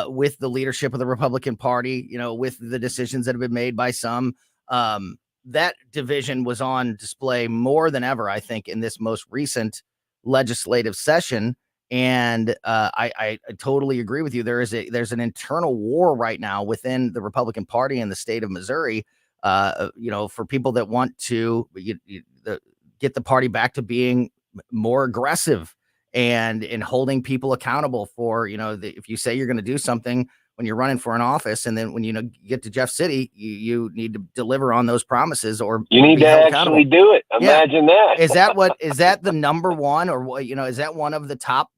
with the leadership of the Republican Party, with the decisions that have been made by some. That division was on display more than ever, I think, in this most recent legislative session. And I totally agree with you. There's an internal war right now within the Republican Party in the state of Missouri, for people that want to get the party back to being more aggressive and holding people accountable for, if you say you're going to do something when you're running for an office, and then when you get to Jeff City, you need to deliver on those promises, or you need to actually do it. Imagine that. Is that the number one, or what, is that one of the top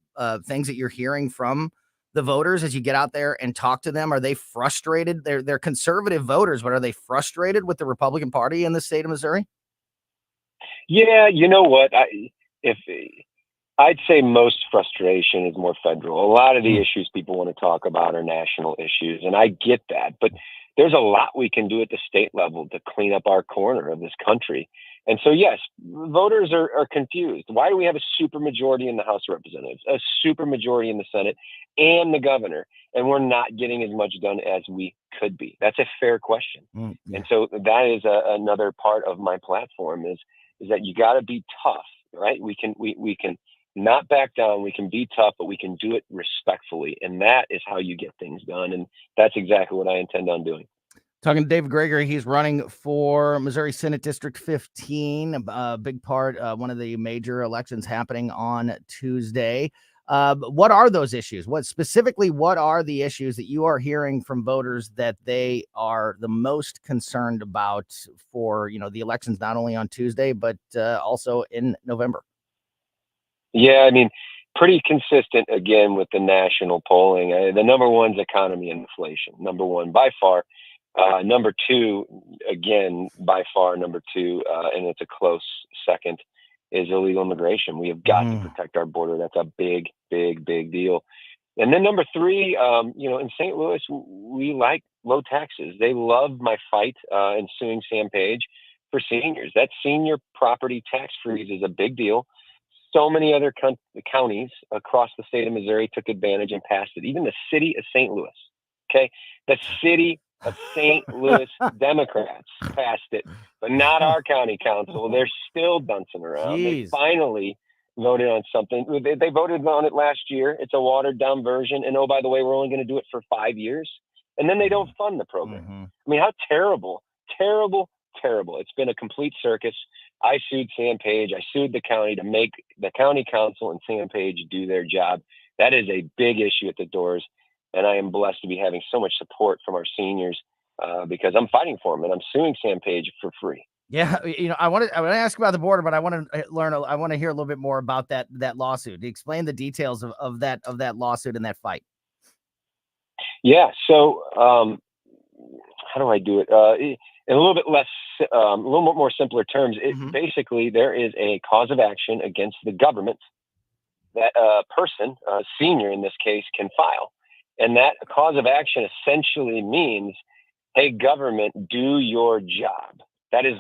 things that you're hearing from the voters as you get out there and talk to them? Are they frustrated? They're conservative voters, but are they frustrated with the Republican Party in the state of Missouri? Yeah, you know what? I'd say most frustration is more federal. A lot of the issues people want to talk about are national issues, and I get that. But there's a lot we can do at the state level to clean up our corner of this country. And so, yes, voters are confused. Why do we have a supermajority in the House of Representatives, a supermajority in the Senate, and the governor, and we're not getting as much done as we could be? That's a fair question. And so that is another part of my platform is that you got to be tough, right? We can not back down. We can be tough, but we can do it respectfully. And that is how you get things done. And that's exactly what I intend on doing. Talking to David Gregory, he's running for Missouri Senate District 15, a big part, one of the major elections happening on Tuesday. What are those issues? What are the issues that you are hearing from voters that they are the most concerned about for, the elections, not only on Tuesday, but also in November? Yeah, I mean, pretty consistent again with the national polling. The number one's economy and inflation. Number one by far. Number two, again, by far, number two, and it's a close second, is illegal immigration. We have got to protect our border. That's a big, big, big deal. And then number three, in St. Louis, we like low taxes. They love my fight in suing Sam Page for seniors. That senior property tax freeze is a big deal. So many other counties across the state of Missouri took advantage and passed it. Even the city of St. Louis, okay? The city of St. Louis Democrats passed it, but not our county council. They're still dancing around. They finally voted on something. They voted on it last year. It's a watered down version. And oh, by the way, we're only going to do it for 5 years. And then they don't fund the program. I mean, how terrible, terrible, terrible. It's been a complete circus. I sued Sam Page. I sued the county to make the county council and Sam Page do their job. That is a big issue at the doors. And I am blessed to be having so much support from our seniors because I'm fighting for them and I'm suing Sam Page for free. Yeah, I want to ask about the border, but I want to I want to hear a little bit more about that lawsuit. Explain the details of that lawsuit and that fight. Yeah. So how do I do it? In a little bit less, a little more simpler terms, basically there is a cause of action against the government that a person, a senior in this case, can file. And that cause of action essentially means, hey, government, do your job. That is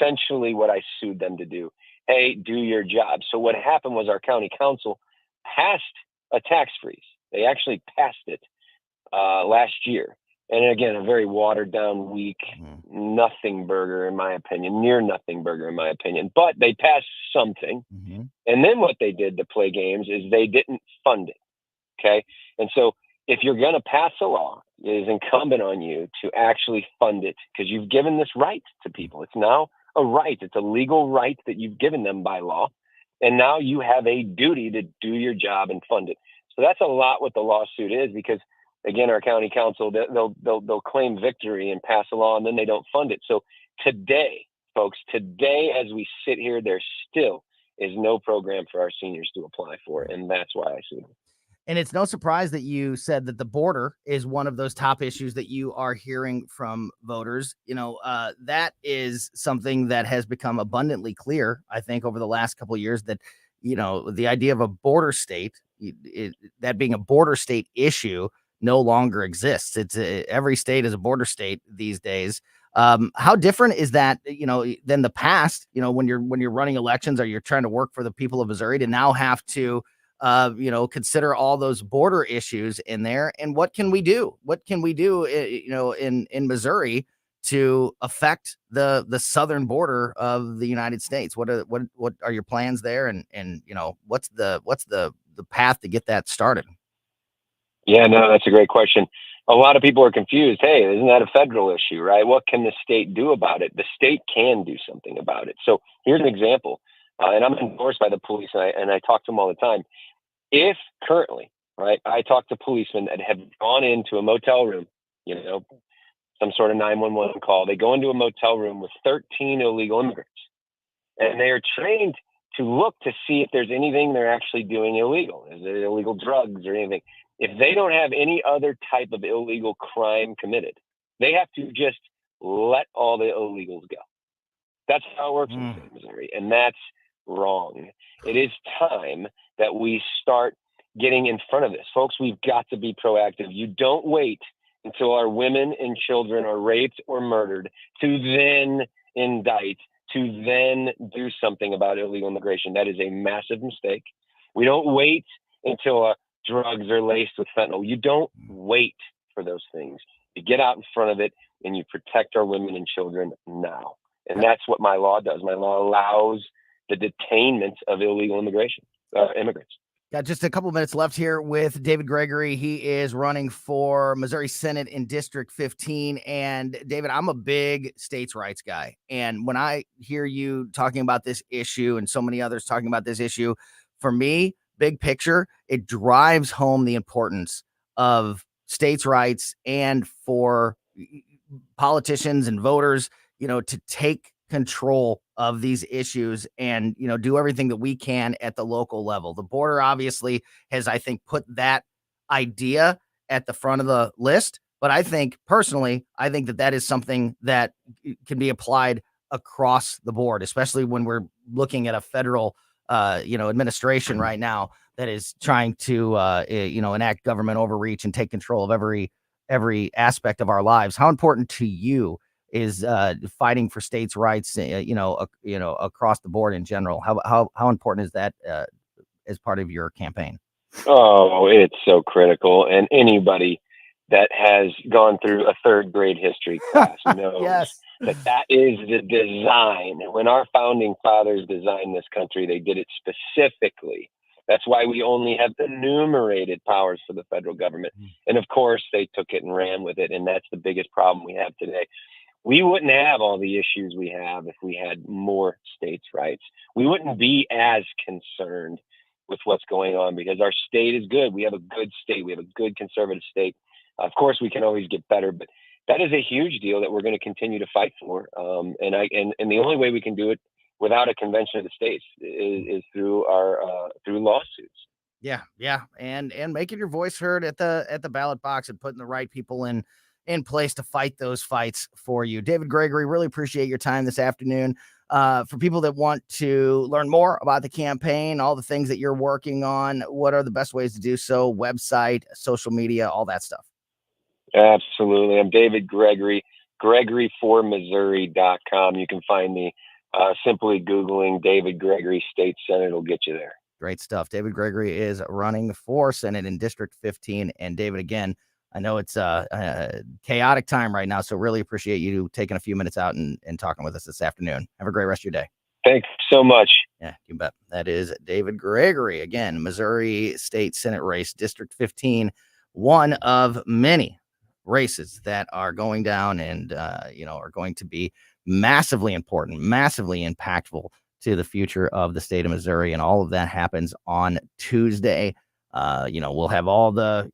essentially what I sued them to do. Hey, do your job. So what happened was our county council passed a tax freeze. They actually passed it last year. And again, a very watered down, weak, nothing burger, in my opinion, near nothing burger, in my opinion. But they passed something. And then what they did to play games is they didn't fund it. Okay. And so if you're going to pass a law, it is incumbent on you to actually fund it because you've given this right to people. It's now a right. It's a legal right that you've given them by law. And now you have a duty to do your job and fund it. So that's a lot what the lawsuit is because again, our county council, they'll claim victory and pass a law, and then they don't fund it. So today, folks, as we sit here, there still is no program for our seniors to apply for, and that's why I see them. And it's no surprise that you said that the border is one of those top issues that you are hearing from voters. That is something that has become abundantly clear, I think, over the last couple of years, that, the idea of a border state, that being a border state issue, no longer exists. It's every state is a border state these days. How different is that, than the past, when you're running elections or you're trying to work for the people of Missouri, to now have to consider all those border issues in there? And what can we do? What can we do, in Missouri to affect the southern border of the United States? What are your plans there? And what's the path to get that started? Yeah, no, that's a great question. A lot of people are confused. Hey, isn't that a federal issue, right? What can the state do about it? The state can do something about it. So here's an example. And I'm endorsed by the police, and I talk to them all the time. If currently, right, I talk to policemen that have gone into a motel room, some sort of 911 call, they go into a motel room with 13 illegal immigrants, and they are trained to look to see if there's anything they're actually doing illegal. Is there illegal drugs or anything? If they don't have any other type of illegal crime committed, they have to just let all the illegals go. That's how it works in the state of Missouri, and that's wrong. It is time that we start getting in front of this. Folks, we've got to be proactive. You don't wait until our women and children are raped or murdered to then indict, to then do something about illegal immigration. That is a massive mistake. We don't wait until drugs are laced with fentanyl. You don't wait for those things. You get out in front of it and you protect our women and children now. And that's what my law does. My law allows the detainment of illegal immigrants. Got just a couple minutes left here with David Gregory. He is running for Missouri Senate in District 15. And David, I'm a big states' rights guy. And when I hear you talking about this issue and so many others talking about this issue, for me, big picture, it drives home the importance of states' rights, and for politicians and voters, to take control of these issues and, do everything that we can at the local level. The border obviously has, I think, put that idea at the front of the list. But I think personally, that is something that can be applied across the board, especially when we're looking at a federal administration right now that is trying to, enact government overreach and take control of every aspect of our lives. How important to you is fighting for states' rights, across the board in general? How important is that as part of your campaign? Oh, it's so critical. And anybody that has gone through a third grade history class knows yes. that is the design. When our founding fathers designed this country, they did it specifically. That's why we only have enumerated powers for the federal government. And of course, they took it and ran with it. And that's the biggest problem we have today. We wouldn't have all the issues we have if we had more states' rights. We wouldn't be as concerned with what's going on because our state is good. We have a good state. We have a good conservative state. Of course, we can always get better, but that is a huge deal that we're going to continue to fight for. And the only way we can do it without a convention of the states is through our through lawsuits. Yeah, and making your voice heard at the ballot box and putting the right people in place to fight those fights for you. David Gregory, really appreciate your time this afternoon. For people that want to learn more about the campaign, all the things that you're working on, what are the best ways to do so? Website, social media, all that stuff. Absolutely. I'm David Gregory, GregoryForMissouri.com. You can find me simply Googling David Gregory State Senate will get you there. Great stuff. David Gregory is running for Senate in District 15. And David, again, I know it's a chaotic time right now, so really appreciate you taking a few minutes out and talking with us this afternoon. Have a great rest of your day. Thanks so much. Yeah, you bet. That is David Gregory. Again, Missouri State Senate race, District 15, one of many races that are going down and, are going to be massively important, massively impactful to the future of the state of Missouri. And all of that happens on Tuesday. We'll have all the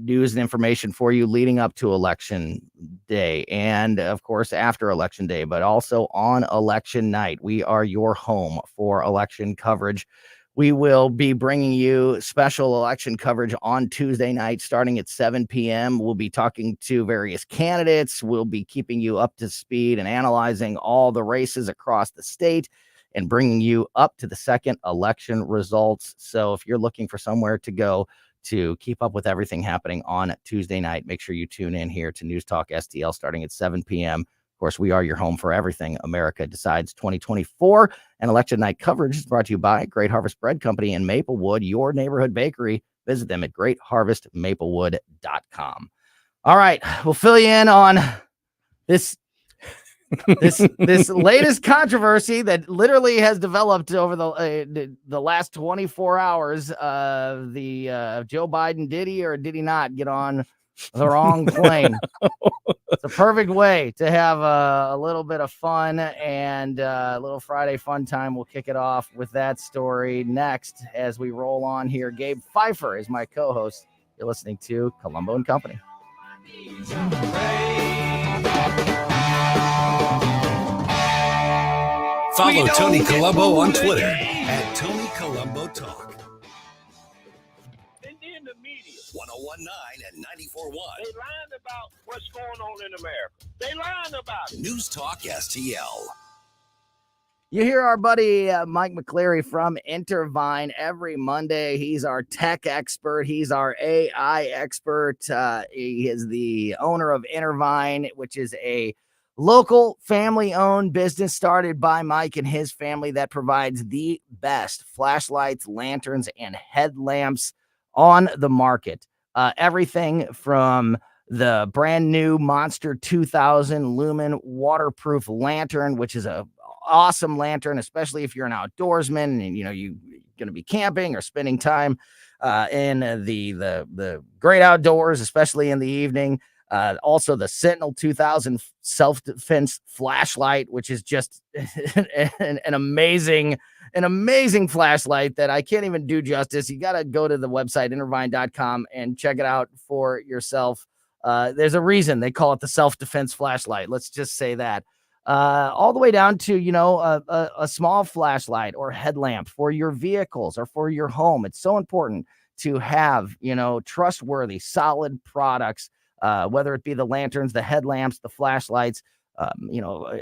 news and information for you leading up to Election Day and, of course, after Election Day, but also on election night. We are your home for election coverage. We will be bringing you special election coverage on Tuesday night starting at 7 p.m. We'll be talking to various candidates. We'll be keeping you up to speed and analyzing all the races across the state and bringing you up to the second election results. So if you're looking for somewhere to go to keep up with everything happening on Tuesday night, make sure you tune in here to News Talk STL starting at 7 p.m. Of course, we are your home for everything America Decides 2024. And election night coverage is brought to you by Great Harvest Bread Company in Maplewood, your neighborhood bakery. Visit them at greatharvestmaplewood.com. All right, we'll fill you in on this latest controversy that literally has developed over the last 24 hours. Joe Biden, did he or did he not get on the wrong plane? It's a perfect way to have a little bit of fun and a little Friday fun time. We'll kick it off with that story next as we roll on here. Gabe Pfeiffer is my co-host. You're listening to Colombo Company. Follow Tony Colombo on Twitter at Tony Colombo Talk. 1019 and 94.1. They lying about what's going on in America. They lying about it. News Talk STL. You hear our buddy Mike McCleary from Intervine every Monday. He's our tech expert. He's our AI expert. He is the owner of Intervine, which is a local family-owned business started by Mike and his family that provides the best flashlights, lanterns, and headlamps on the market. Everything from the brand new Monster 2000 lumen waterproof lantern, which is a awesome lantern, especially if you're an outdoorsman and you're going to be camping or spending time in the great outdoors, especially in the evening. Also the Sentinel 2000 self-defense flashlight, which is just an amazing flashlight that I can't even do justice. You got to go to the website intervine.com and check it out for yourself. There's a reason they call it the self-defense flashlight. Let's just say that. All the way down to, a small flashlight or headlamp for your vehicles or for your home. It's so important to have, trustworthy, solid products, whether it be the lanterns, the headlamps, the flashlights,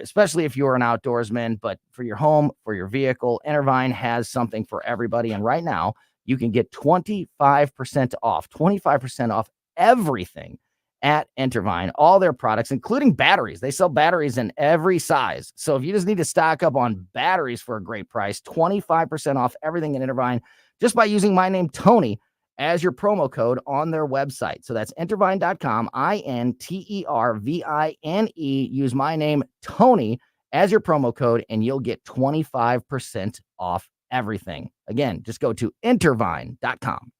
especially if you're an outdoorsman, but for your home, for your vehicle, Intervine has something for everybody. And right now you can get 25% off everything at Intervine, all their products, including batteries. They sell batteries in every size. So if you just need to stock up on batteries for a great price, 25% off everything at Intervine just by using my name, Tony, as your promo code on their website. So that's intervine.com, INTERVINE. Use my name, Tony, as your promo code, and you'll get 25% off everything. Again, just go to intervine.com.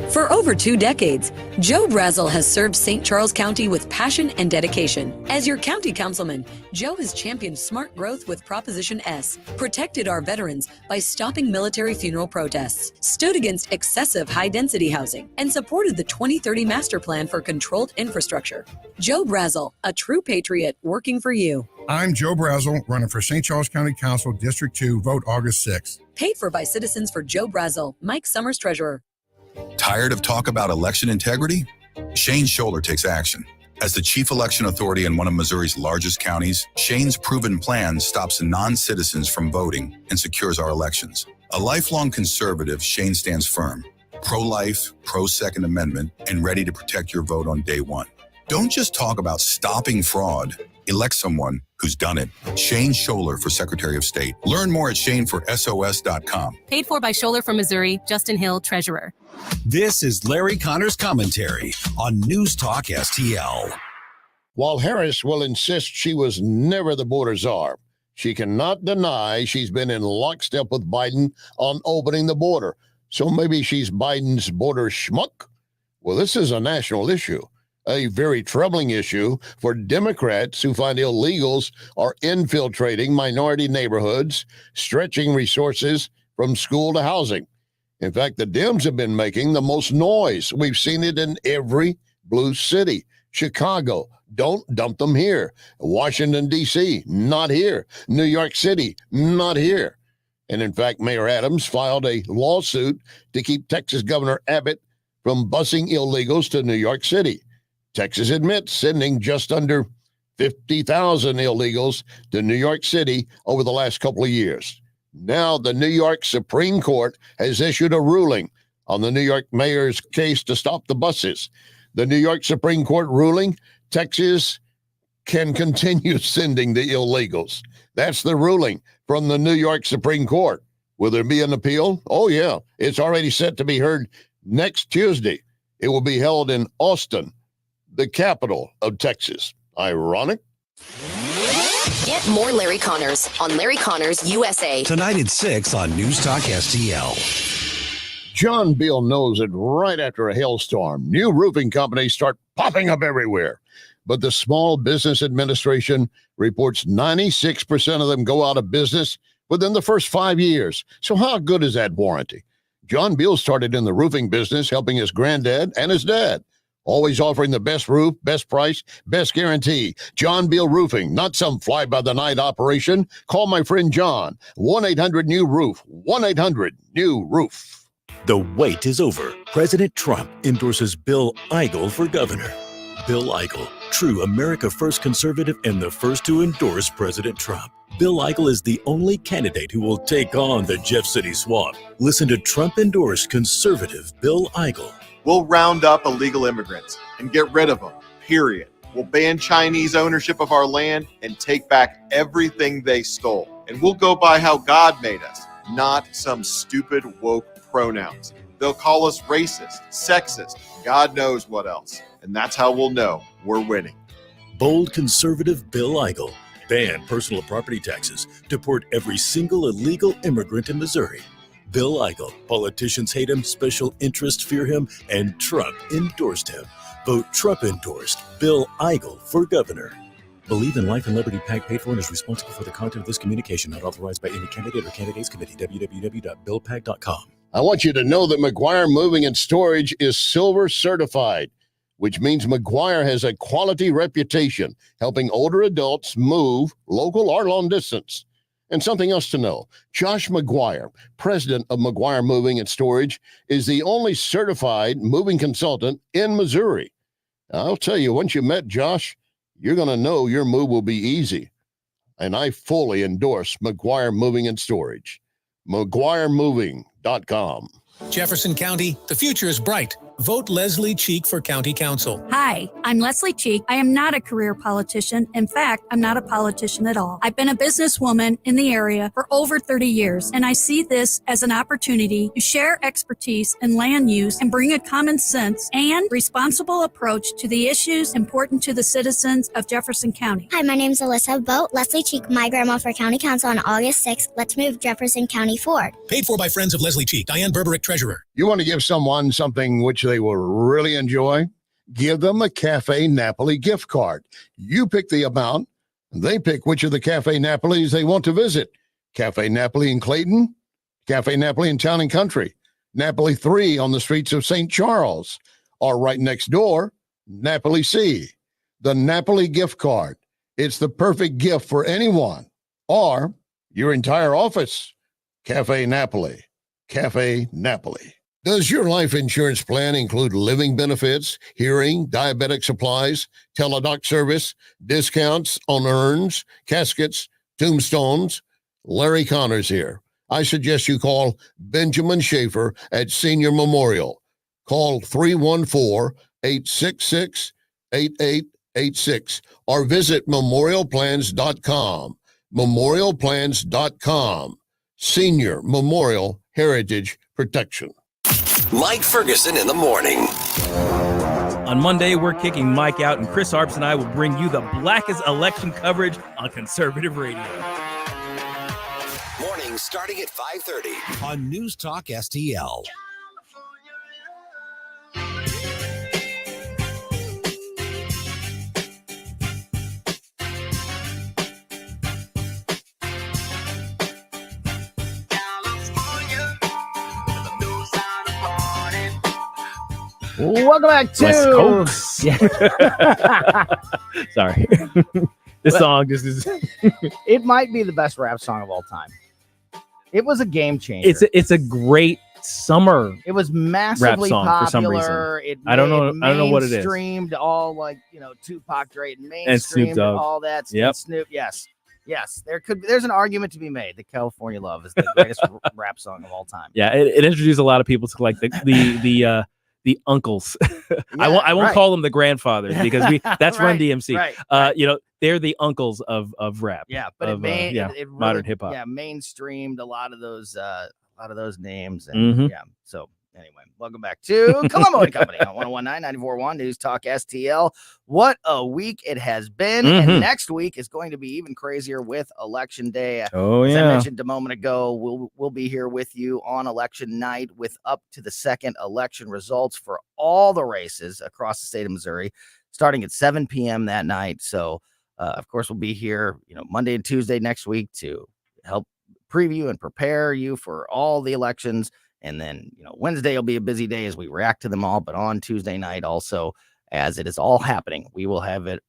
For over 2 decades, Joe Brazel has served St. Charles County with passion and dedication. As your county councilman, Joe has championed smart growth with Proposition S, protected our veterans by stopping military funeral protests, stood against excessive high-density housing, and supported the 2030 Master Plan for controlled infrastructure. Joe Brazel, a true patriot working for you. I'm Joe Brazel, running for St. Charles County Council, District 2, vote August 6th. Paid for by Citizens for Joe Brazel, Mike Summers, Treasurer. Tired of talk about election integrity? Shane Scholler takes action. As the chief election authority in one of Missouri's largest counties, Shane's proven plan stops non-citizens from voting and secures our elections. A lifelong conservative, Shane stands firm, pro-life, pro-Second Amendment, and ready to protect your vote on day one. Don't just talk about stopping fraud. Elect someone who's done it. Shane Scholler for Secretary of State. Learn more at shaneforsos.com. Paid for by Scholler from Missouri, Justin Hill, Treasurer. This is Larry Connor's commentary on News Talk STL. While Harris will insist she was never the border czar, she cannot deny she's been in lockstep with Biden on opening the border. So maybe she's Biden's border schmuck? Well, this is a national issue. A very troubling issue for Democrats who find illegals are infiltrating minority neighborhoods, stretching resources from school to housing. In fact, the Dems have been making the most noise. We've seen it in every blue city. Chicago, don't dump them here. Washington, D.C., not here. New York City, not here. And in fact, Mayor Adams filed a lawsuit to keep Texas Governor Abbott from busing illegals to New York City. Texas admits sending just under 50,000 illegals to New York City over the last couple of years. Now, the New York Supreme Court has issued a ruling on the New York mayor's case to stop the buses. The New York Supreme Court ruling, Texas can continue sending the illegals. That's the ruling from the New York Supreme Court. Will there be an appeal? Oh, yeah. It's already set to be heard next Tuesday. It will be held in Austin, the capital of Texas. Ironic? Get more Larry Connors on Larry Connors USA. Tonight at 6 on News Talk STL. John Bill knows that right after a hailstorm, new roofing companies start popping up everywhere. But the Small Business Administration reports 96% of them go out of business within the first 5 years. So how good is that warranty? John Bill started in the roofing business, helping his granddad and his dad. Always offering the best roof, best price, best guarantee. John Bill Roofing, not some fly-by-the-night operation. Call my friend John, 1-800-NEW-ROOF, 1-800-NEW-ROOF. The wait is over. President Trump endorses Bill Eigel for governor. Bill Eigel, true America First conservative and the first to endorse President Trump. Bill Eigel is the only candidate who will take on the Jeff City swamp. Listen to Trump-endorsed conservative Bill Eigel. We'll round up illegal immigrants and get rid of them, period. We'll ban Chinese ownership of our land and take back everything they stole. And we'll go by how God made us, not some stupid woke pronouns. They'll call us racist, sexist, God knows what else. And that's how we'll know we're winning. Bold conservative Bill Eigel. Ban personal property taxes. Deport every single illegal immigrant in Missouri. Bill Eigel. Politicians hate him, special interests fear him, and Trump endorsed him. Vote Trump-endorsed Bill Eigel for governor. Believe in Life and Liberty PAC paid for and is responsible for the content of this communication, not authorized by any candidate or candidates committee. www.billpac.com. I want you to know that McGuire Moving and Storage is silver certified, which means McGuire has a quality reputation helping older adults move local or long distance. And something else to know, Josh McGuire, president of McGuire Moving and Storage, is the only certified moving consultant in Missouri. I'll tell you, once you met Josh, you're going to know your move will be easy. And I fully endorse McGuire Moving and Storage. McGuireMoving.com. Jefferson County, the future is bright. Vote Leslie Cheek for County Council. Hi, I'm Leslie Cheek. I am not a career politician. In fact, I'm not a politician at all. I've been a businesswoman in the area for over 30 years, and I see this as an opportunity to share expertise in land use and bring a common sense and responsible approach to the issues important to the citizens of Jefferson County. Hi, my name's Alyssa. Vote Leslie Cheek, my grandma, for County Council on August 6th. Let's move Jefferson County forward. Paid for by friends of Leslie Cheek. Diane Berberick, treasurer. You want to give someone something which they will really enjoy? Give them a Cafe Napoli gift card. You pick the amount, and they pick which of the Cafe Napolis they want to visit. Cafe Napoli in Clayton, Cafe Napoli in Town and Country, Napoli 3 on the streets of St. Charles, or right next door, Napoli C. The Napoli gift card. It's the perfect gift for anyone or your entire office. Cafe Napoli. Cafe Napoli. Does your life insurance plan include living benefits, hearing, diabetic supplies, teledoc service, discounts on urns, caskets, tombstones? Larry Connors here. I suggest you call Benjamin Schaefer at Senior Memorial. Call 314-866-8886 or visit memorialplans.com. Memorialplans.com. Senior Memorial Heritage Protection. Mike Ferguson in the morning. On Monday, we're kicking Mike out, and Chris Arps and I will bring you the blackest election coverage on conservative radio. Mornings starting at 5:30 on News Talk STL. Welcome back to West Coast. Yeah. Sorry. This song just is. It might be the best rap song of all time. It was a game changer. It's a great summer. It was massively rap song popular. for some reason. I don't know what it is. Streamed all Tupac, Dre, and And Snoop mainstreamed Dogg. all that. Yep. Snoop, yes. There's an argument to be made that California Love is the greatest rap song of all time. Yeah, it introduced a lot of people to like the uncles. I won't call them the grandfathers because that's Run DMC. Right. They're the uncles of rap. Yeah, but of, it really, modern hip hop. Yeah, mainstreamed a lot of those names, and So anyway, welcome back to Colombo Company on 101.9 94.1 News Talk STL. What a week it has been, and next week is going to be even crazier with Election Day. Oh As yeah, I mentioned a moment ago, we'll be here with you on election night with up to the second election results for all the races across the state of Missouri, starting at 7 p.m. that night. So, of course, we'll be here, Monday and Tuesday next week to help preview and prepare you for all the elections. And then, Wednesday will be a busy day as we react to them all. But on Tuesday night, also, as it is all happening, we will have it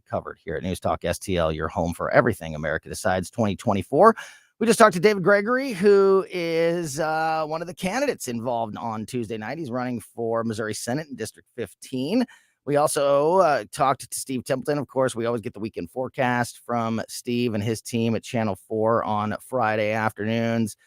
covered here at News Talk STL, your home for everything America Decides 2024. We just talked to David Gregory, who is one of the candidates involved on Tuesday night. He's running for Missouri Senate in District 15. We also talked to Steve Templeton. Of course, we always get the weekend forecast from Steve and his team at Channel 4 on Friday afternoons.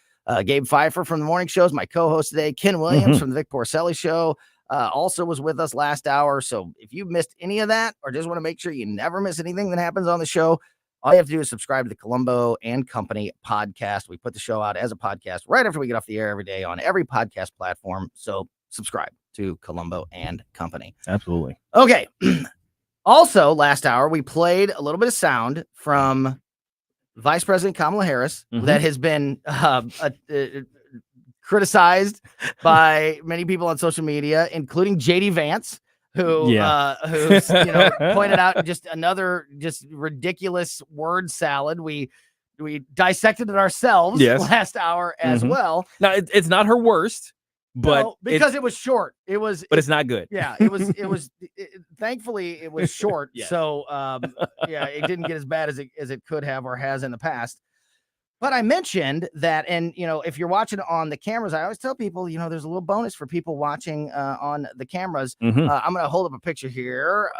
Gabe Pfeiffer from the morning shows, my co-host today. Ken Williams from the Vic Porcelli Show also was with us last hour. So if you missed any of that or just want to make sure you never miss anything that happens on the show, all you have to do is subscribe to the Colombo and Company podcast. We put the show out as a podcast right after we get off the air every day on every podcast platform. So subscribe to Colombo and Company. Absolutely. Okay. Also, last hour, we played a little bit of sound from Vice President Kamala Harris that has been criticized by many people on social media, including JD Vance, who's pointed out just another ridiculous word salad. We dissected it ourselves last hour as well. Now it's not her worst, but no, because it was short. But it's not good. Yeah, thankfully it was short. So it didn't get as bad as it could have or has in the past. But I mentioned that, and if you're watching on the cameras, I always tell people, there's a little bonus for people watching on the cameras. I'm going to hold up a picture here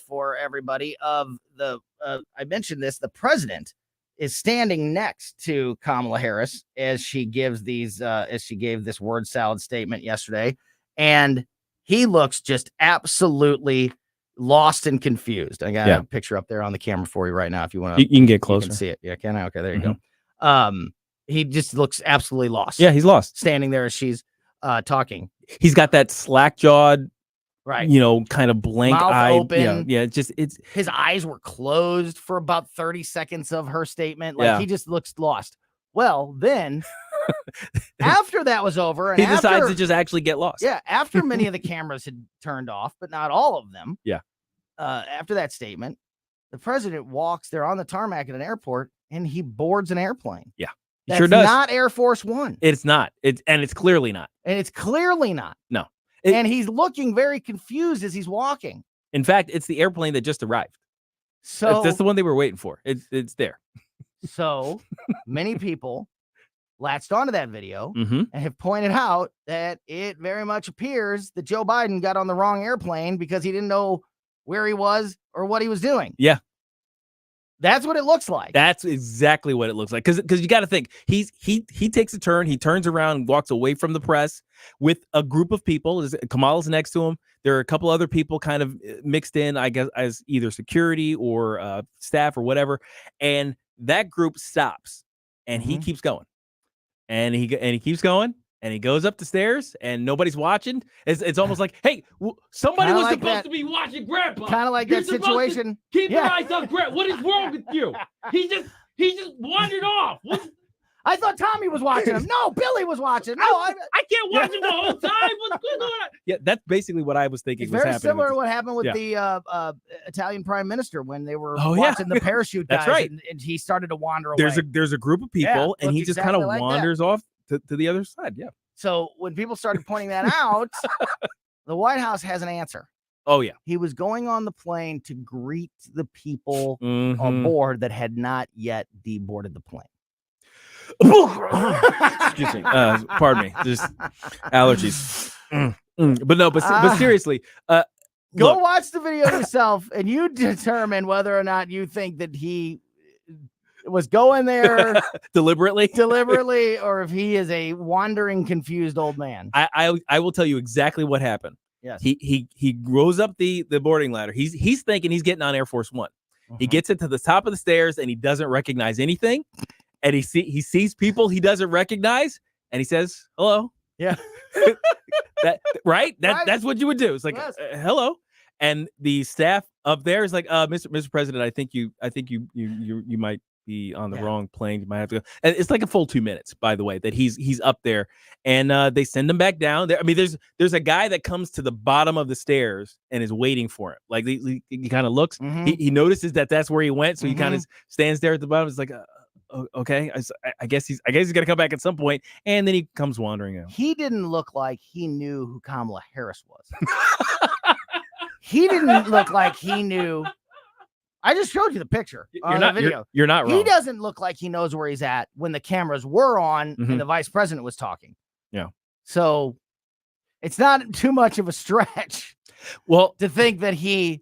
for everybody of I mentioned this, the president is standing next to Kamala Harris as she gave this word salad statement yesterday. And he looks just absolutely lost and confused. I got a picture up there on the camera for you right now. If you want to, you can get closer. You can see it. Yeah. Can I? Okay. There you go. He just looks absolutely lost. Yeah. He's lost standing there as she's talking. He's got that slack jawed, right, kind of blank mouth eye open. It's his eyes were closed for about 30 seconds of her statement. Like he just looks lost. Well, then after that was over, and he decides to just actually get lost. Yeah, after many of the cameras had turned off, but not all of them. Yeah. After that statement, the president walks there on the tarmac at an airport, and he boards an airplane. Yeah, that's sure does. Not Air Force One. It's not. It's clearly not. And it's clearly not. No. And he's looking very confused as he's walking. In fact, it's the airplane that just arrived. So that's the one they were waiting for. It's there. So many people latched onto that video and have pointed out that it very much appears that Joe Biden got on the wrong airplane because he didn't know where he was or what he was doing. Yeah. That's what it looks like. That's exactly what it looks like. Because you got to think, he takes a turn, he turns around and walks away from the press with a group of people. Kamala's next to him. There are a couple other people kind of mixed in, I guess, as either security or staff or whatever. And that group stops, and he keeps going, and he keeps going. And he goes up the stairs, and nobody's watching. It's almost like, hey, somebody kinda was like supposed that. to be watching Grandpa. Kind of like You're that supposed situation. to keep your eyes on Grandpa. What is wrong with you? He just wandered off. I thought Tommy was watching him. No, Billy was watching. No, I can't watch him the whole time. What's going on? Yeah, that's basically what I was thinking. It's was very happening similar to with what happened with the Italian prime minister when they were Oh, watching yeah. the parachute guys. That's right. And he started to wander away. There's a group of people, and looked he just exactly kind of like that. wanders off to the other side. Yeah. So when people started pointing that out, The White House has an answer. Oh, yeah. He was going on the plane to greet the people Mhm. aboard that had not yet deboarded the plane. Excuse me. Pardon me. Just allergies. But seriously, Go look, watch the video yourself, and you determine whether or not you think that he was going there deliberately, or if he is a wandering, confused old man. I will tell you exactly what happened. Yes. He rose up the boarding ladder. He's thinking he's getting on Air Force One. He gets it to the top of the stairs and he doesn't recognize anything. And he sees people he doesn't recognize, and he says, "Hello." Yeah. Right? That's what you would do. It's like, Yes. "Hello." And the staff up there is like, Mr. President, I think you might be on the wrong plane. You might have to go. And it's like a full 2 minutes, by the way, that he's up there, and they send him back down there. I mean, there's a guy that comes to the bottom of the stairs and is waiting for him. Like he kind of looks, he notices that's where he went, so he kind of stands there at the bottom. It's like, okay, I guess he's gonna come back at some point, and then he comes wandering out. He didn't look like he knew who Kamala Harris was. He didn't look like he knew. I just showed you the picture on the video. You're not wrong. He doesn't look like he knows where he's at when the cameras were on and the vice president was talking. Yeah. So it's not too much of a stretch. Well, to think that he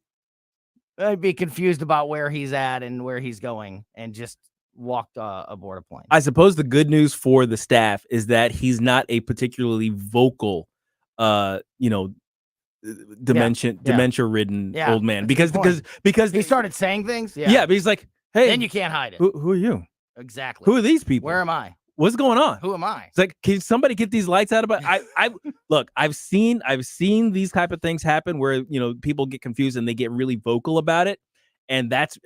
might be confused about where he's at and where he's going and just walked aboard a plane. I suppose the good news for the staff is that he's not a particularly vocal, dementia-ridden old man, because he started saying things. Yeah, but he's like, hey, then you can't hide it. Who are you? Exactly. Who are these people? Where am I? What's going on? Who am I? It's like, can somebody get these lights out of it? Look, I've seen these type of things happen where people get confused and they get really vocal about it, and that's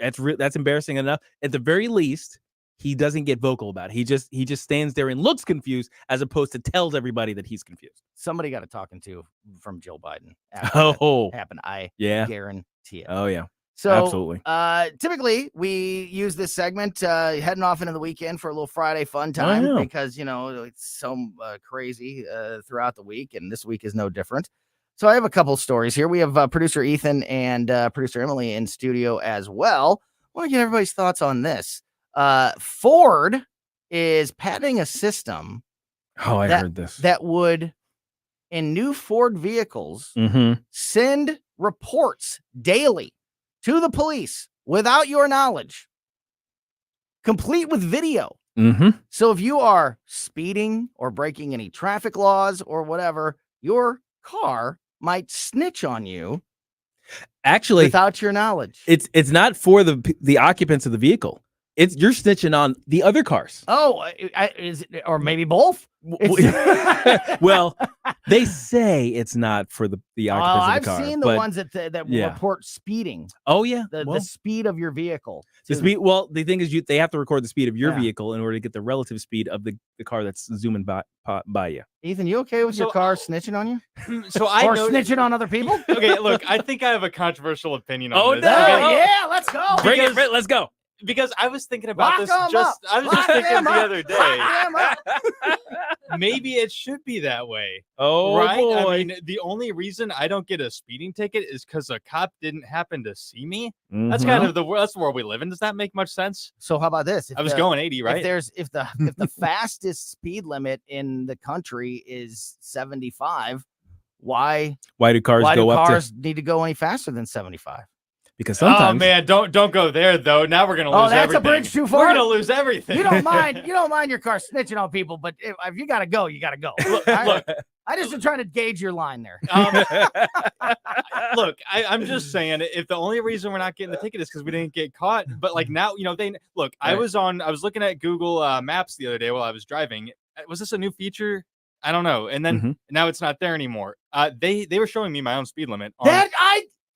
embarrassing enough. At the very least, he doesn't get vocal about it. He just stands there and looks confused, as opposed to tells everybody that he's confused. Somebody got a talking to from Joe Biden. Oh, happened. I guarantee it. Oh yeah. So absolutely. Typically we use this segment heading off into the weekend for a little Friday fun time because it's so crazy throughout the week, and this week is no different. So I have a couple stories here. We have producer Ethan and producer Emily in studio as well. I want to get everybody's thoughts on this. Ford is patenting a system. Oh, I heard this. That would, in new Ford vehicles, send reports daily to the police without your knowledge, complete with video. So if you are speeding or breaking any traffic laws or whatever, your car might snitch on you. Actually, without your knowledge. It's not for the occupants of the vehicle. You're snitching on the other cars. Oh, is it, or maybe both? Well, they say it's not for the occupants of the car. I've seen the ones that report speeding. Oh yeah, the speed of your vehicle. The speed. Well, the thing is, they have to record the speed of your vehicle in order to get the relative speed of the car that's zooming by you. Ethan, you okay with your car snitching on you? So snitching on other people? Okay, look, I think I have a controversial opinion on this. No! Yeah, let's go. Bring it, let's go. Because I was thinking about this the other day. Maybe it should be that way. Oh, right? boy. I mean, the only reason I don't get a speeding ticket is because a cop didn't happen to see me. That's kind of that's the world we live in. Does that make much sense? So how about this? I was going 80, right? If the fastest speed limit in the country is 75, why do cars need to go any faster than 75? Because sometimes, oh man, don't go there though. Now we're gonna lose everything. That's a bridge too far. We're gonna lose everything. You don't mind your car snitching on people, but if you gotta go, you gotta go. Look, I just am trying to gauge your line there. Look, I'm just saying, if the only reason we're not getting the ticket is because we didn't get caught, but like now, I was looking at Google Maps the other day while I was driving. Was this a new feature? I don't know. And then now it's not there anymore. They were showing me my own speed limit.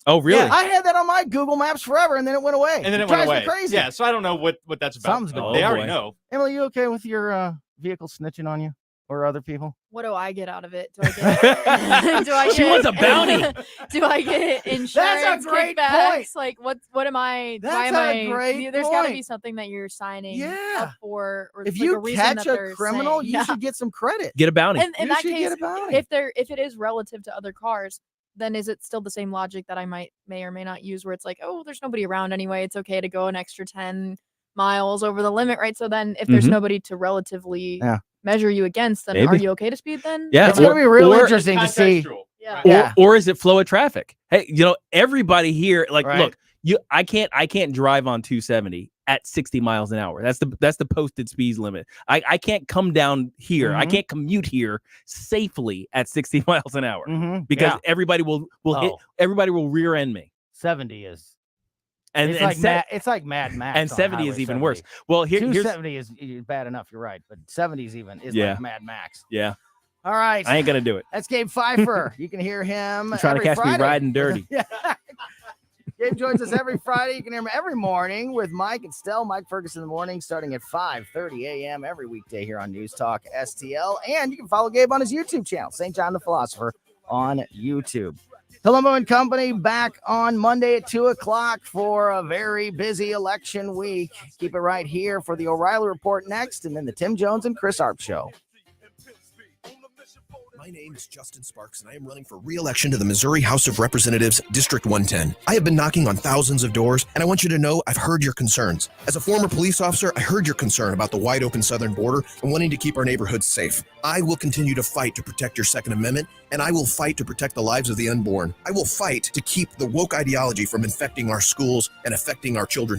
Oh, really? Yeah, I had that on my Google Maps forever, and then it went away. And then it drives went away. Me crazy. Yeah, so I don't know what that's about. Something's going on. They already know. Emily, you okay with your vehicle snitching on you or other people? What do I get out of it? Do I get? She wants a bounty. Do I get insurance? That's a great kickbacks? point. Like what am I? That's why am a I? great There's got to point. be something that you're signing Yeah. up for. Or If like you a reason catch that a they're criminal, saying. you should get some credit. Get a bounty. And in You that should case, get a bounty. if it is relative to other cars, then is it still the same logic that I may or may not use where it's like, oh, there's nobody around anyway. It's okay to go an extra 10 miles over the limit, right? So then if there's nobody to relatively measure you against, then are you okay to speed then? Yeah, It's going to be real interesting to see. Or is it flow of traffic? Hey, everybody here, look, I can't drive on 270 at 60 miles an hour. That's the posted speed limit. I can't come down here. I can't commute here safely at 60 miles an hour because everybody will hit. Everybody will rear end me. 70 is. And it's like Mad Max. And 70 is even 70. worse. Well, here's 270 is bad enough. You're right, but 70 is like Mad Max. Yeah. All right. I ain't gonna do it. That's Gabe Pfeiffer. You can hear him. You're trying to catch Friday. me riding dirty. Gabe joins us every Friday. You can hear him every morning with Mike and Stell. Mike Ferguson in the morning, starting at 5:30 a.m. every weekday here on News Talk STL. And you can follow Gabe on his YouTube channel, St. John the Philosopher on YouTube. Colombo Company back on Monday at 2 o'clock for a very busy election week. Keep it right here for the O'Reilly Report next, and then the Tim Jones and Chris Arp Show. My name is Justin Sparks, and I am running for re-election to the Missouri House of Representatives, District 110. I have been knocking on thousands of doors, and I want you to know I've heard your concerns. As a former police officer, I heard your concern about the wide-open southern border and wanting to keep our neighborhoods safe. I will continue to fight to protect your Second Amendment, and I will fight to protect the lives of the unborn. I will fight to keep the woke ideology from infecting our schools and affecting our children.